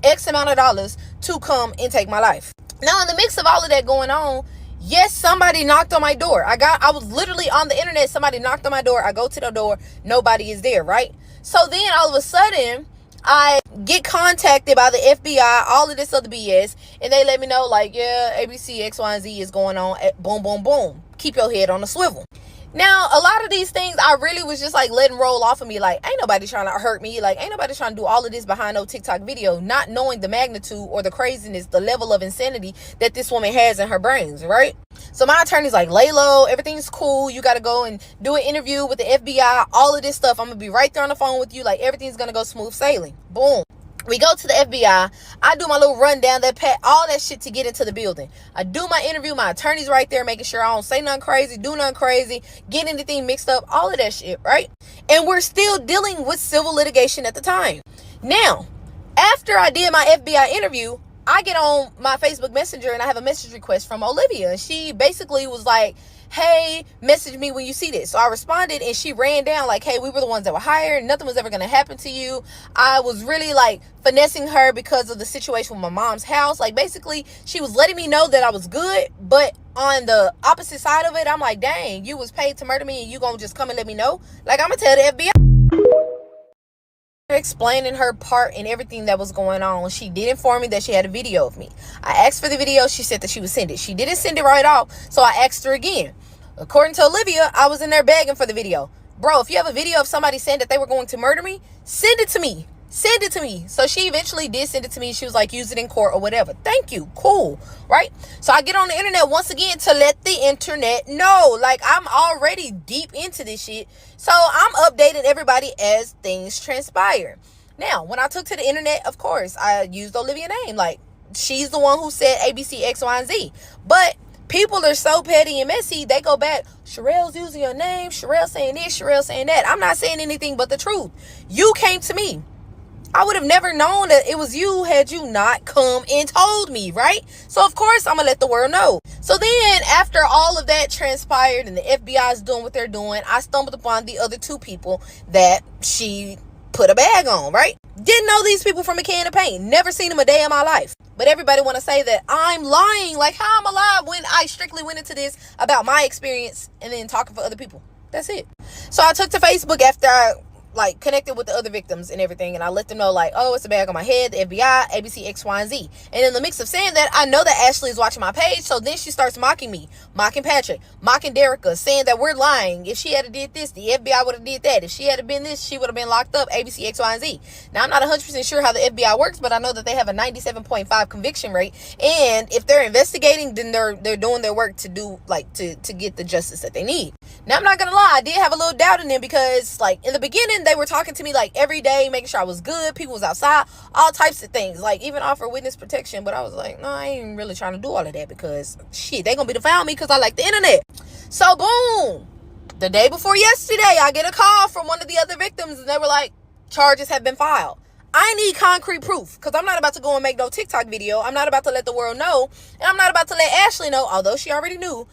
X amount of dollars to come and take my life. Now, in the mix of all of that going on, yes, somebody knocked on my door. I was literally on the internet. Somebody knocked on my door. I go to the door. Nobody is there, right? So then all of a sudden, I get contacted by the FBI, all of this other BS, and they let me know, like, yeah, ABC, X, Y, and Z is going on. Boom, boom, boom. Keep your head on the swivel. Now, a lot of these things, I really was just like letting roll off of me. Like, ain't nobody trying to hurt me. Like, ain't nobody trying to do all of this behind no TikTok video, not knowing the magnitude or the craziness, the level of insanity that this woman has in her brains, right? So my attorney's like, lay low, everything's cool. You got to go and do an interview with the FBI, all of this stuff. I'm going to be right there on the phone with you. Like, everything's going to go smooth sailing. Boom. We go to the FBI. I do my little rundown, that pat, all that shit to get into the building. I do my interview. My attorney's right there, making sure I don't say nothing crazy, do nothing crazy, get anything mixed up, all of that shit, right? And we're still dealing with civil litigation at the time. Now, after I did my FBI interview, I get on my Facebook Messenger and I have a message request from Olivia. And she basically was like, hey, message me when you see this. So I responded and she ran down like, hey, we were the ones that were hired. Nothing was ever going to happen to you. I was really like finessing her because of the situation with my mom's house. Like, basically, she was letting me know that I was good. But on the opposite side of it, I'm like, dang, you was paid to murder me and you going to just come and let me know? Like, I'm going to tell the FBI. Explaining her part and everything that was going on. She did inform me that she had a video of me. I asked for the video. She said that she would send it. She didn't send it right off, so I asked her again. According to Olivia, I was in there begging for the video. Bro, if you have a video of somebody saying that they were going to murder me, send it to me. Send it to me. So she eventually did send it to me. She was like, use it in court or whatever. Thank you. Cool. Right? So I get on the internet once again to let the internet know. Like, I'm already deep into this shit. So I'm updating everybody as things transpire. Now, when I took to the internet, of course, I used Olivia's name. Like, she's the one who said ABC, X, Y, and Z. But People are so petty and messy, they go back, Sherelle's using your name, Sherelle saying this, Sherelle saying that. I'm not saying anything but the truth. You came to me. I would have never known that it was you had you not come and told me, right? So, of course, I'm going to let the world know. So then, after all of that transpired and the FBI is doing what they're doing, I stumbled upon the other two people that she put a bag on, right? Didn't know these people from a can of paint. Never seen them a day in my life. But everybody want to say that I'm lying. Like, how I'm alive when I strictly went into this about my experience and then talking for other people. That's it. So I took to Facebook after I connected with the other victims and everything, and I let them know, like, oh, it's a bag on my head, the FBI, ABC, X, Y, and Z. And in the mix of saying that, I know that Ashley is watching my page, so then she starts mocking me, mocking Patrick, mocking Derricka, saying that we're lying. If she had did this, the FBI would have did that. If she had been this, she would have been locked up, ABC, X, Y, and Z. Now, I'm not 100% sure how the FBI works, but I know that they have a 97.5 conviction rate, and if they're investigating, then they're doing their work to do, to get the justice that they need. Now, I'm not gonna lie, I did have a little doubt in them because, in the beginning, they were talking to me, every day, making sure I was good, people was outside, all types of things, even offer witness protection, but I was like, no, I ain't really trying to do all of that because, shit, they gonna be to find me because I like the internet. So, boom, the day before yesterday, I get a call from one of the other victims, and they were like, charges have been filed. I need concrete proof because I'm not about to go and make no TikTok video. I'm not about to let the world know, and I'm not about to let Ashley know, although she already knew,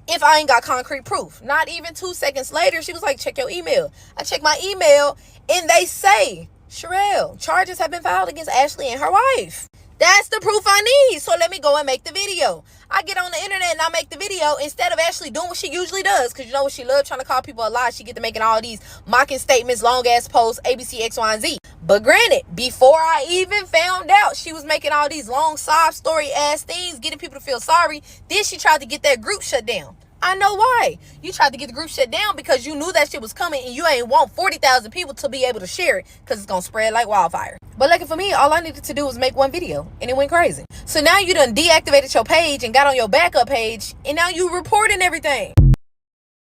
if I ain't got concrete proof. Not even 2 seconds later, she was like, check your email. I check my email, and they say, Sherelle, charges have been filed against Ashley and her wife. That's the proof I need, so let me go and make the video. I get on the internet and I make the video instead of Ashley doing what she usually does, because you know what she loves, trying to call people a lie. She get to making all these mocking statements, long-ass posts, ABC, X, Y, and Z. But granted, before I even found out she was making all these long sob story-ass things, getting people to feel sorry, then she tried to get that group shut down. I know why. You tried to get the group shut down because you knew that shit was coming and you ain't want 40,000 people to be able to share it because it's going to spread like wildfire. But lucky for me, all I needed to do was make one video and it went crazy. So now you done deactivated your page and got on your backup page and now you reporting everything.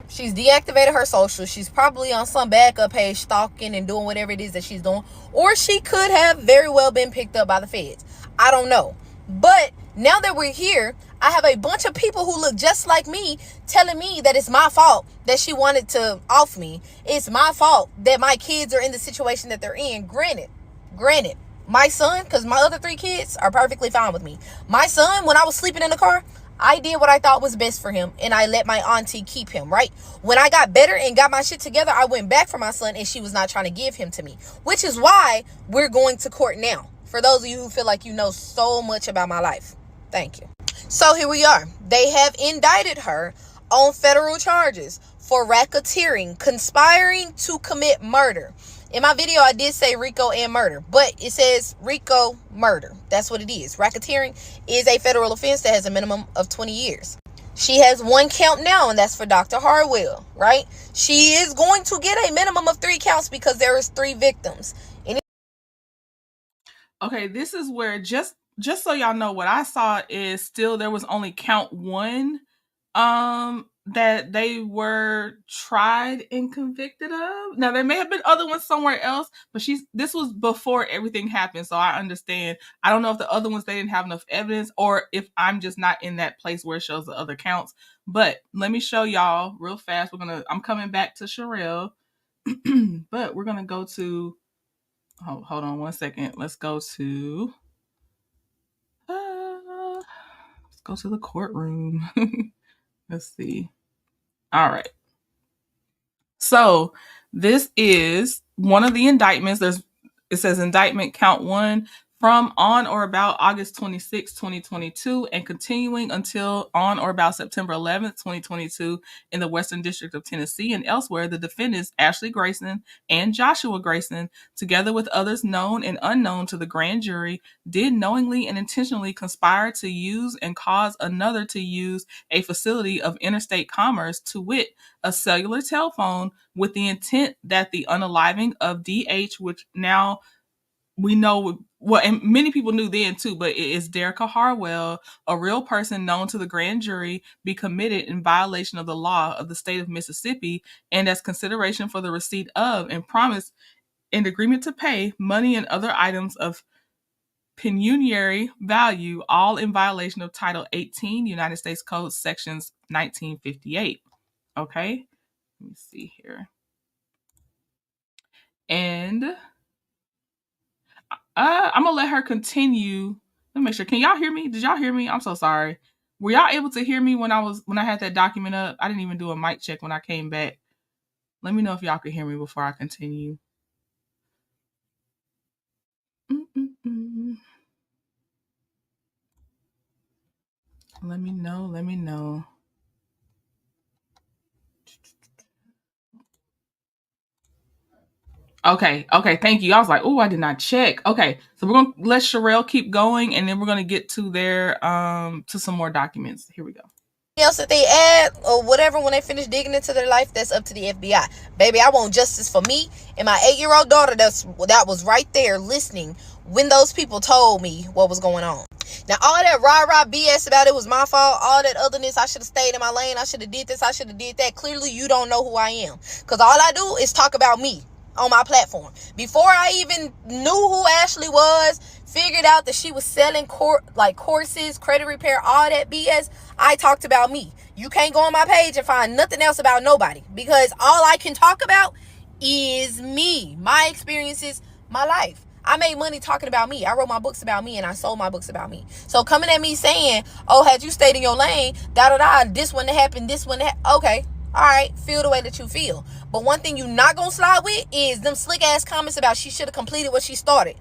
She's deactivated her social. She's probably on some backup page stalking and doing whatever it is that she's doing. Or she could have very well been picked up by the feds. I don't know. But now that we're here, I have a bunch of people who look just like me telling me that it's my fault that she wanted to off me. It's my fault that my kids are in the situation that they're in. Granted, my son, because my other 3 kids are perfectly fine with me. My son, when I was sleeping in the car, I did what I thought was best for him, and I let my auntie keep him, right? When I got better and got my shit together, I went back for my son, and she was not trying to give him to me, which is why we're going to court now. For those of you who feel like you know so much about my life, thank you. So here we are. They have indicted her on federal charges for racketeering, conspiring to commit murder. In my video, I did say RICO and murder, but it says RICO murder. That's what it is. Racketeering is a federal offense that has a minimum of 20 years. She has 1 count now, and that's for Dr. Harwell, right? She is going to get a minimum of 3 counts because there is 3 victims. Okay, this is where just so y'all know, what I saw is still there was only count 1 that they were tried and convicted of. Now there may have been other ones somewhere else, but this was before everything happened, so I understand. I don't know if the other ones they didn't have enough evidence or if I'm just not in that place where it shows the other counts. But let me show y'all real fast. I'm coming back to Sherelle, but we're gonna go to hold on one second. Let's go to the courtroom. Let's see. All right. So this is one of the indictments. It says indictment count 1 from on or about August 26, 2022, and continuing until on or about September 11th, 2022, in the Western District of Tennessee and elsewhere, the defendants, Ashley Grayson and Joshua Grayson, together with others known and unknown to the grand jury, did knowingly and intentionally conspire to use and cause another to use a facility of interstate commerce, to wit, a cellular telephone, with the intent that the unaliving of DH, which now we know, well, and many people knew then too, but it is Derricka Harwell, a real person known to the grand jury, be committed in violation of the law of the state of Mississippi, and as consideration for the receipt of and promise and agreement to pay money and other items of pecuniary value, all in violation of Title 18 United States Code Sections 1958. Okay, let me see here. And I'm gonna let her continue. Let me make sure. Can y'all hear me? Did y'all hear me? I'm so sorry. Were y'all able to hear me when I had that document up? I didn't even do a mic check when I came back. Let me know if y'all could hear me before I continue. Let me know. Okay, thank you. I was like, oh, I did not check. Okay, so we're gonna let Sherelle keep going, and then we're gonna get to to some more documents. Here we go. Else that they add or whatever when they finish digging into their life, that's up to the FBI. Baby, I want justice for me and my 8-year-old daughter that was right there listening when those people told me what was going on. Now, all that rah-rah BS about it was my fault, all that otherness, I should have stayed in my lane, I should have did this, I should have did that. Clearly, you don't know who I am. Because all I do is talk about me on my platform. Before I even knew who Ashley was, figured out that she was selling courses, credit repair, all that BS, I talked about me. You can't go on my page and find nothing else about nobody, because all I can talk about is me, my experiences, my life. I made money talking about me. I wrote my books about me, and I sold my books about me. So coming at me saying, oh, had you stayed in your lane, this wouldn't have happened, this wouldn't have, okay, all right, feel the way that you feel. But one thing you're not going to slide with is them slick ass comments about she should have completed what she started.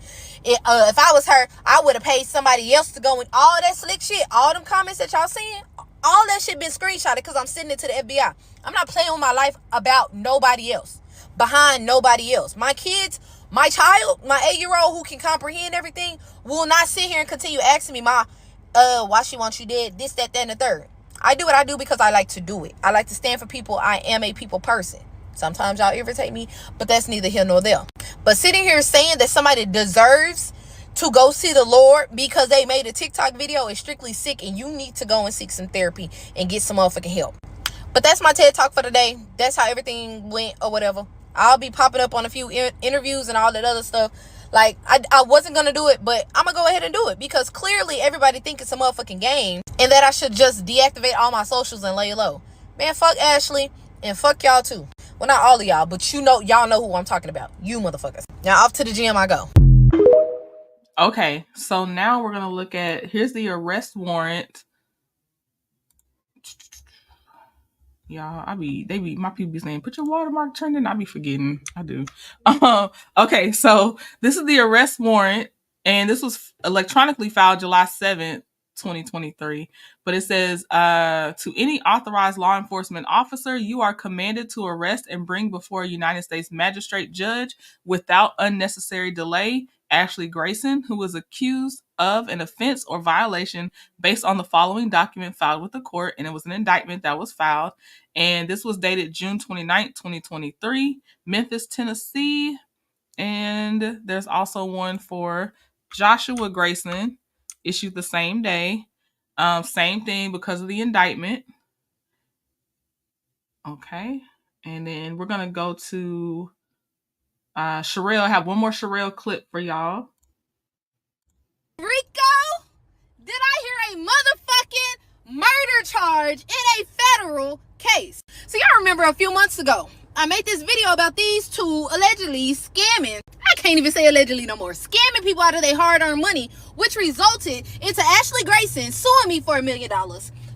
If I was her, I would have paid somebody else to go and all that slick shit, all them comments that y'all seeing, all that shit been screenshotted because I'm sending it to the FBI. I'm not playing with my life about nobody else, behind nobody else. My kids, my child, my 8-year-old who can comprehend everything will not sit here and continue asking me, why she wants you dead, this, that, and the third. I do what I do because I like to do it. I like to stand for people. I am a people person. Sometimes y'all irritate me, but that's neither here nor there. But sitting here saying that somebody deserves to go see the Lord because they made a TikTok video is strictly sick, and you need to go and seek some therapy and get some motherfucking help. But that's my TED Talk for today. That's how everything went or whatever. I'll be popping up on a few interviews and all that other stuff. Like, I wasn't going to do it, but I'm going to go ahead and do it because clearly everybody think it's a motherfucking game and that I should just deactivate all my socials and lay low. Man, fuck Ashley and fuck y'all too. Well, not all of y'all, but y'all know who I'm talking about. You motherfuckers. Now off to the gym I go. Okay, so now we're going to look at, here's the arrest warrant. Y'all, my people be saying, put your watermark turned in. I be forgetting. I do. Okay, so this is the arrest warrant, and this was electronically filed July 7th, 2023. But it says, to any authorized law enforcement officer, you are commanded to arrest and bring before a United States magistrate judge without unnecessary delay Ashley Grayson, who was accused of an offense or violation based on the following document filed with the court, and it was an indictment that was filed, and this was dated June 29th, 2023, Memphis, Tennessee, and there's also one for Joshua Grayson, issued the same day, same thing because of the indictment. Okay, and then we're gonna go to Sherelle. I have one more Sherelle clip for y'all. Rico, did I hear a motherfucking murder charge in a federal case? So y'all remember a few months ago, I made this video about these two allegedly scamming, I can't even say allegedly no more, scamming people out of their hard-earned money, which resulted into Ashley Grayson suing me for $1 million,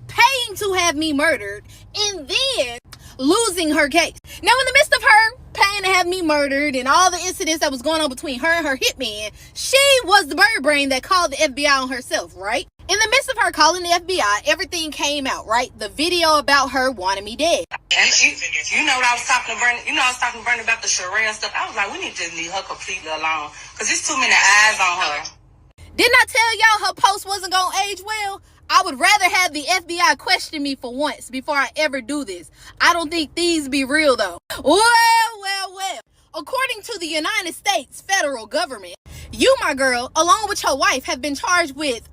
paying to have me murdered, and then losing her case. Now, in the midst of her paying to have me murdered and all the incidents that was going on between her and her hitman, she was the bird brain that called the FBI on herself, right? In the midst of her calling the FBI, everything came out, right? The video about her wanting me dead. You know what I was talking to Bernie? I was talking to Bernie about the Sherelle stuff. I was like, we need to leave her completely alone because there's too many eyes on her. Didn't I tell y'all her post wasn't going to age well? I would rather have the FBI question me for once before I ever do this. I don't think these be real, though. Well. According to the United States federal government, you, my girl, along with your wife, have been charged with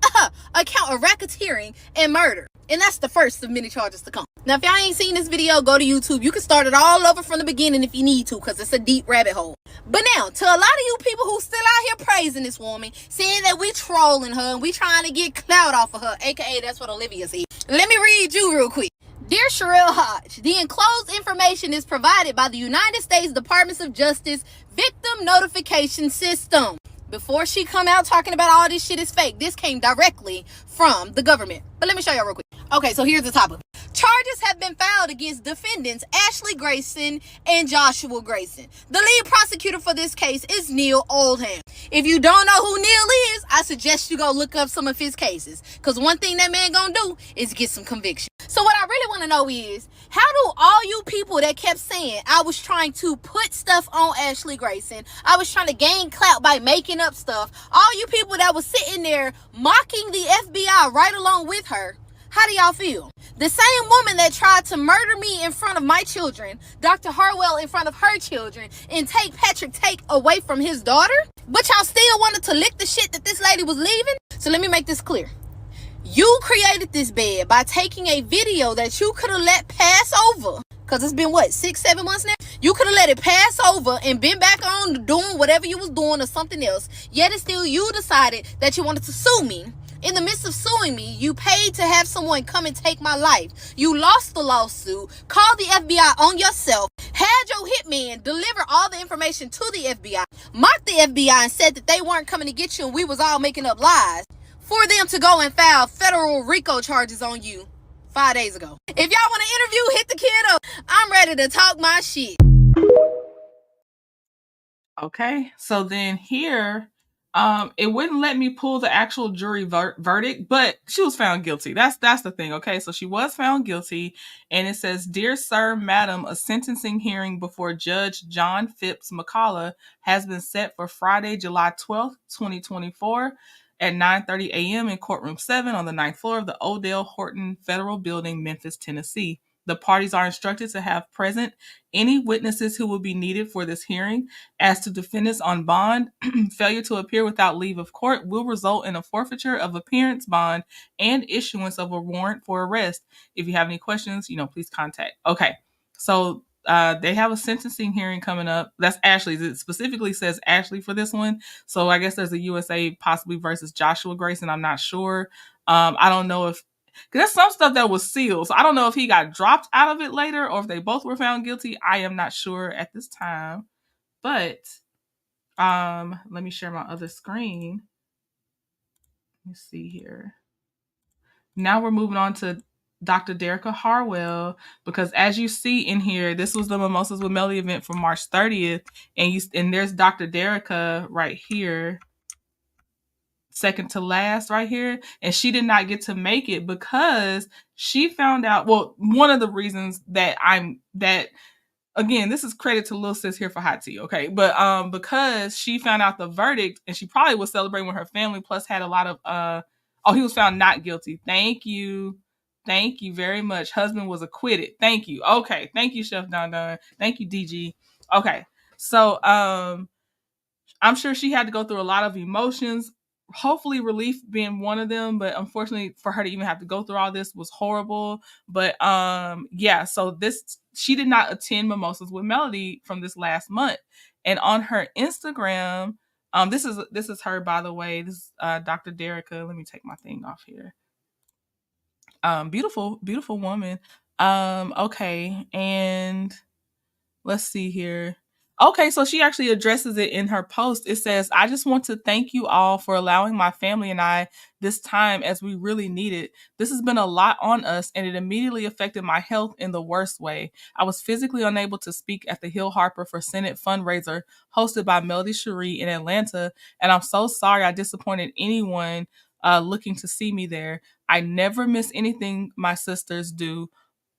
a count of racketeering and murder. And that's the first of many charges to come. Now, if y'all ain't seen this video, go to YouTube. You can start it all over from the beginning if you need to, because it's a deep rabbit hole. But now, to a lot of you people who still out here praising this woman, saying that we trolling her and we trying to get clout off of her, aka that's what Olivia said. Let me read you real quick. Dear Sherelle Hodge, the enclosed information is provided by the United States Department of Justice Victim Notification System. Before she come out talking about all this shit is fake, this came directly from the government. But let me show y'all real quick. Okay, so here's the topic. Charges have been filed against defendants Ashley Grayson and Joshua Grayson. The lead prosecutor for this case is Neil Oldham. If you don't know who Neil is, I suggest you go look up some of his cases. Because one thing that man gonna do is get some conviction. So what I really want to know is, how do all you people that kept saying I was trying to put stuff on Ashley Grayson, I was trying to gain clout by making up stuff, all you people that was sitting there mocking the FBI right along with her, how do y'all feel? The same woman that tried to murder me in front of my children, Dr. Harwell in front of her children, and take Patrick Tate away from his daughter, but y'all still wanted to lick the shit that this lady was leaving? So let me make this clear. You created this bed by taking a video that you could have let pass over. Because it's been, what, 6-7 months now? You could have let it pass over and been back on doing whatever you was doing or something else. Yet it's still you decided that you wanted to sue me. In the midst of suing me, you paid to have someone come and take my life. You lost the lawsuit, called the FBI on yourself, had your hitman deliver all the information to the FBI, mocked the FBI and said that they weren't coming to get you and we was all making up lies, for them to go and file federal RICO charges on you 5 days ago. If y'all want to interview, hit the kid up. I'm ready to talk my shit. Okay, so then here, it wouldn't let me pull the actual jury verdict, but she was found guilty. That's the thing. Okay, so she was found guilty, and it says, "Dear Sir, Madam, a sentencing hearing before Judge John Phipps McCullough has been set for Friday, July 12th, 2024. At 9:30 a.m. in courtroom 7 on the 9th floor of the Odell Horton Federal Building, Memphis, Tennessee. The parties are instructed to have present any witnesses who will be needed for this hearing. As to defendants on bond, failure to appear without leave of court will result in a forfeiture of appearance bond and issuance of a warrant for arrest. If you have any questions, please contact." Okay, so they have a sentencing hearing coming up. That's Ashley's. It specifically says Ashley for this one. So I guess there's a USA possibly versus Joshua Grayson. I'm not sure. I don't know if, because there's some stuff that was sealed. So I don't know if he got dropped out of it later or if they both were found guilty. I am not sure at this time. But let me share my other screen. Let me see here. Now we're moving on to Dr. Derricka Harwell, because as you see in here, this was the Mimosas with Melody event from March 30th, and there's Dr. Derricka right here, second to last right here, and she did not get to make it because she found out, well, one of the reasons that again, this is credit to Lil Sis here for hot tea, okay? But because she found out the verdict, and she probably was celebrating with her family, plus had a lot of he was found not guilty. Thank you very much. Husband was acquitted. Thank you. Okay, thank you, Chef Dondon. Thank you, DG. Okay, so I'm sure she had to go through a lot of emotions. Hopefully relief being one of them, but unfortunately for her to even have to go through all this was horrible. But yeah, so she did not attend Mimosas with Melody from this last month. And on her Instagram, this is her, by the way. This is Dr. Derricka. Let me take my thing off here. Beautiful woman. Okay, and let's see here. Okay, so she actually addresses it in her post. It says, "I just want to thank you all for allowing my family and I this time, as we really need it. This has been a lot on us, and it immediately affected my health in the worst way. I was physically unable to speak at the Hill Harper for Senate fundraiser hosted by Melody Shari in Atlanta, and I'm so sorry I disappointed anyone looking to see me there. I never miss anything my sisters do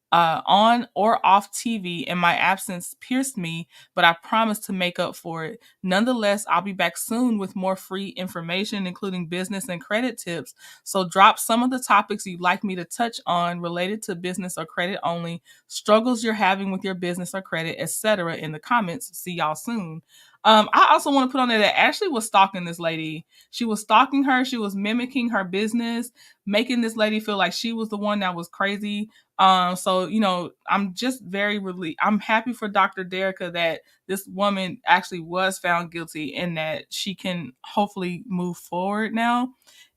on or off TV, and my absence pierced me, but I promise to make up for it. Nonetheless, I'll be back soon with more free information, including business and credit tips. So drop some of the topics you'd like me to touch on related to business or credit only, struggles you're having with your business or credit, etc. in the comments. See y'all soon." I also want to put on there that Ashley was stalking this lady. She was stalking her. She was mimicking her business, making this lady feel like she was the one that was crazy. So I'm just very relieved. I'm happy for Dr. Derricka that this woman actually was found guilty and that she can hopefully move forward now.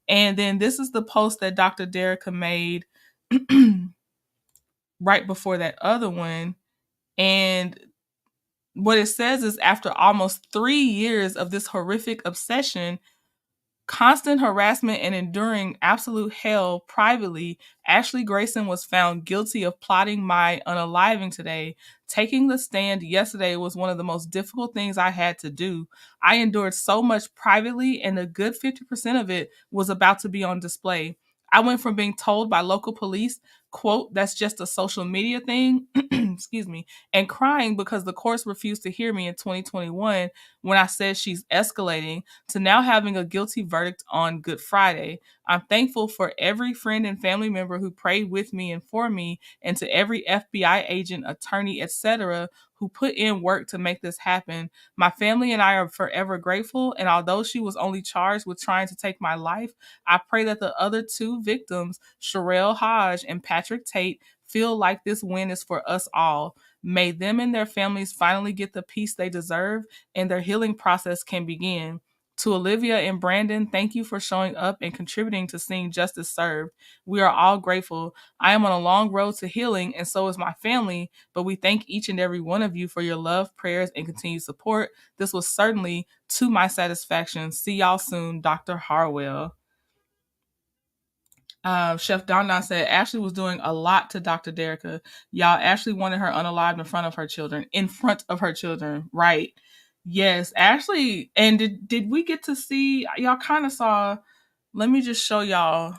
And then this is the post that Dr. Derricka made right before that other one. And what it says is, after almost 3 years of this horrific obsession, constant harassment, and enduring absolute hell privately, Ashley Grayson was found guilty of plotting my unaliving today. Taking the stand yesterday was one of the most difficult things I had to do. I endured so much privately, and a good 50% of it was about to be on display. I went from being told by local police, quote, "that's just a social media thing," excuse me, and crying because the courts refused to hear me in 2021 when I said she's escalating, to now having a guilty verdict on Good Friday. I'm thankful for every friend and family member who prayed with me and for me, and to every FBI agent, attorney, etc., who put in work to make this happen. My family and I are forever grateful, and although she was only charged with trying to take my life, I pray that the other 2 victims, Sherelle Hodge and Patrick Tate, feel like this win is for us all. May them and their families finally get the peace they deserve, and their healing process can begin. To Olivia and Brandon, thank you for showing up and contributing to seeing justice served. We are all grateful. I am on a long road to healing, and so is my family, but we thank each and every one of you for your love, prayers, and continued support. This was certainly to my satisfaction. See y'all soon, Dr. Harwell. Chef Dondon said Ashley was doing a lot to Dr. Derricka. Y'all, Ashley wanted her unalived in front of her children. In front of her children, right? Yes, Ashley. And did we get to see? Y'all kind of saw. Let me just show y'all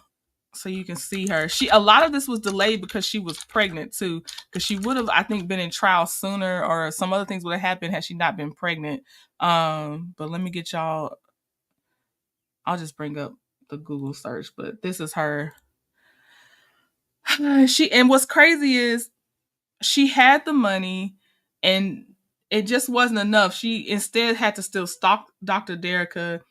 so you can see her. A lot of this was delayed because she was pregnant too. Because she would have, I think, been in trial sooner, or some other things would have happened had she not been pregnant. But let me get y'all. I'll just bring up the Google search, but this is her. And what's crazy is she had the money and it just wasn't enough. She instead had to still stalk Dr. Derricka,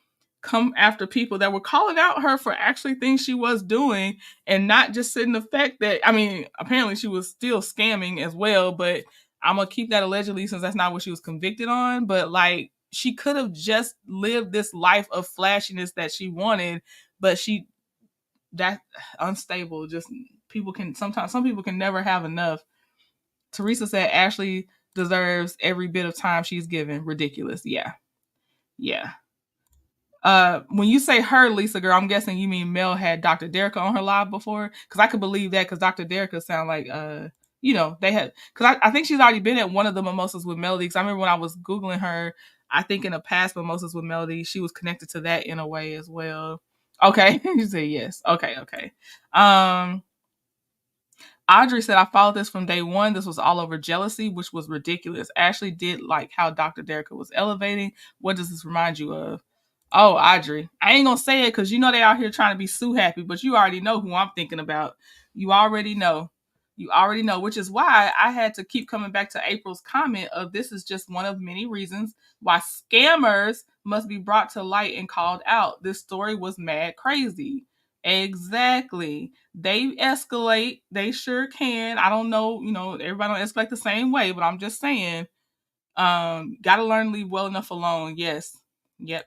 come after people that were calling out her for actually things she was doing, and not just sitting the fact that, I mean, apparently she was still scamming as well, but I'm going to keep that allegedly since that's not what she was convicted on. But like, she could have just lived this life of flashiness that she wanted, but that unstable, just some people can never have enough. Teresa said Ashley deserves every bit of time she's given. Ridiculous. Yeah. When you say her, Lisa girl, I'm guessing you mean Mel had Dr. Derricka on her live before, because I could believe that, because Dr. Derricka sound like they had, because I think she's already been at one of the Mimosas with Melody, because I remember when I was Googling her, I think in the past Mimosas with Melody, she was connected to that in a way as well. Okay. You say yes. Okay. Audrey said, I followed this from day one. This was all over jealousy, which was ridiculous. Ashley did like how Dr. Derricka was elevating. What does this remind you of? Oh, Audrey. I ain't going to say it because you know they out here trying to be Sue happy, but you already know who I'm thinking about. You already know, which is why I had to keep coming back to April's comment of this is just one of many reasons why scammers must be brought to light and called out. This story was mad crazy. Exactly. They escalate. They sure can. I don't know, everybody don't escalate the same way, but I'm just saying, gotta learn to leave well enough alone. Yes. Yep.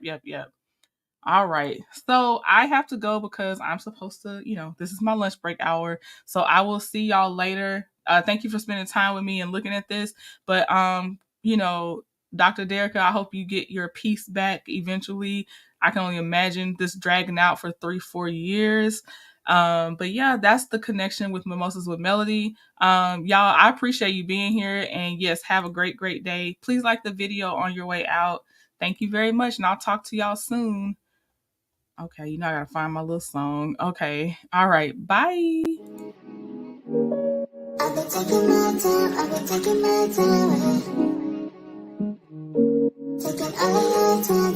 All right. So I have to go because I'm supposed to, this is my lunch break hour. So I will see y'all later. Thank you for spending time with me and looking at this. But, Dr. Derricka, I hope you get your peace back eventually. I can only imagine this dragging out for 3-4 years. But yeah, that's the connection with Mimosas with Melody. Y'all, I appreciate you being here. And yes, have a great, great day. Please like the video on your way out. Thank you very much. And I'll talk to y'all soon. Okay, I gotta find my little song. Okay, all right, bye. I've been taking my time, taking all of your time,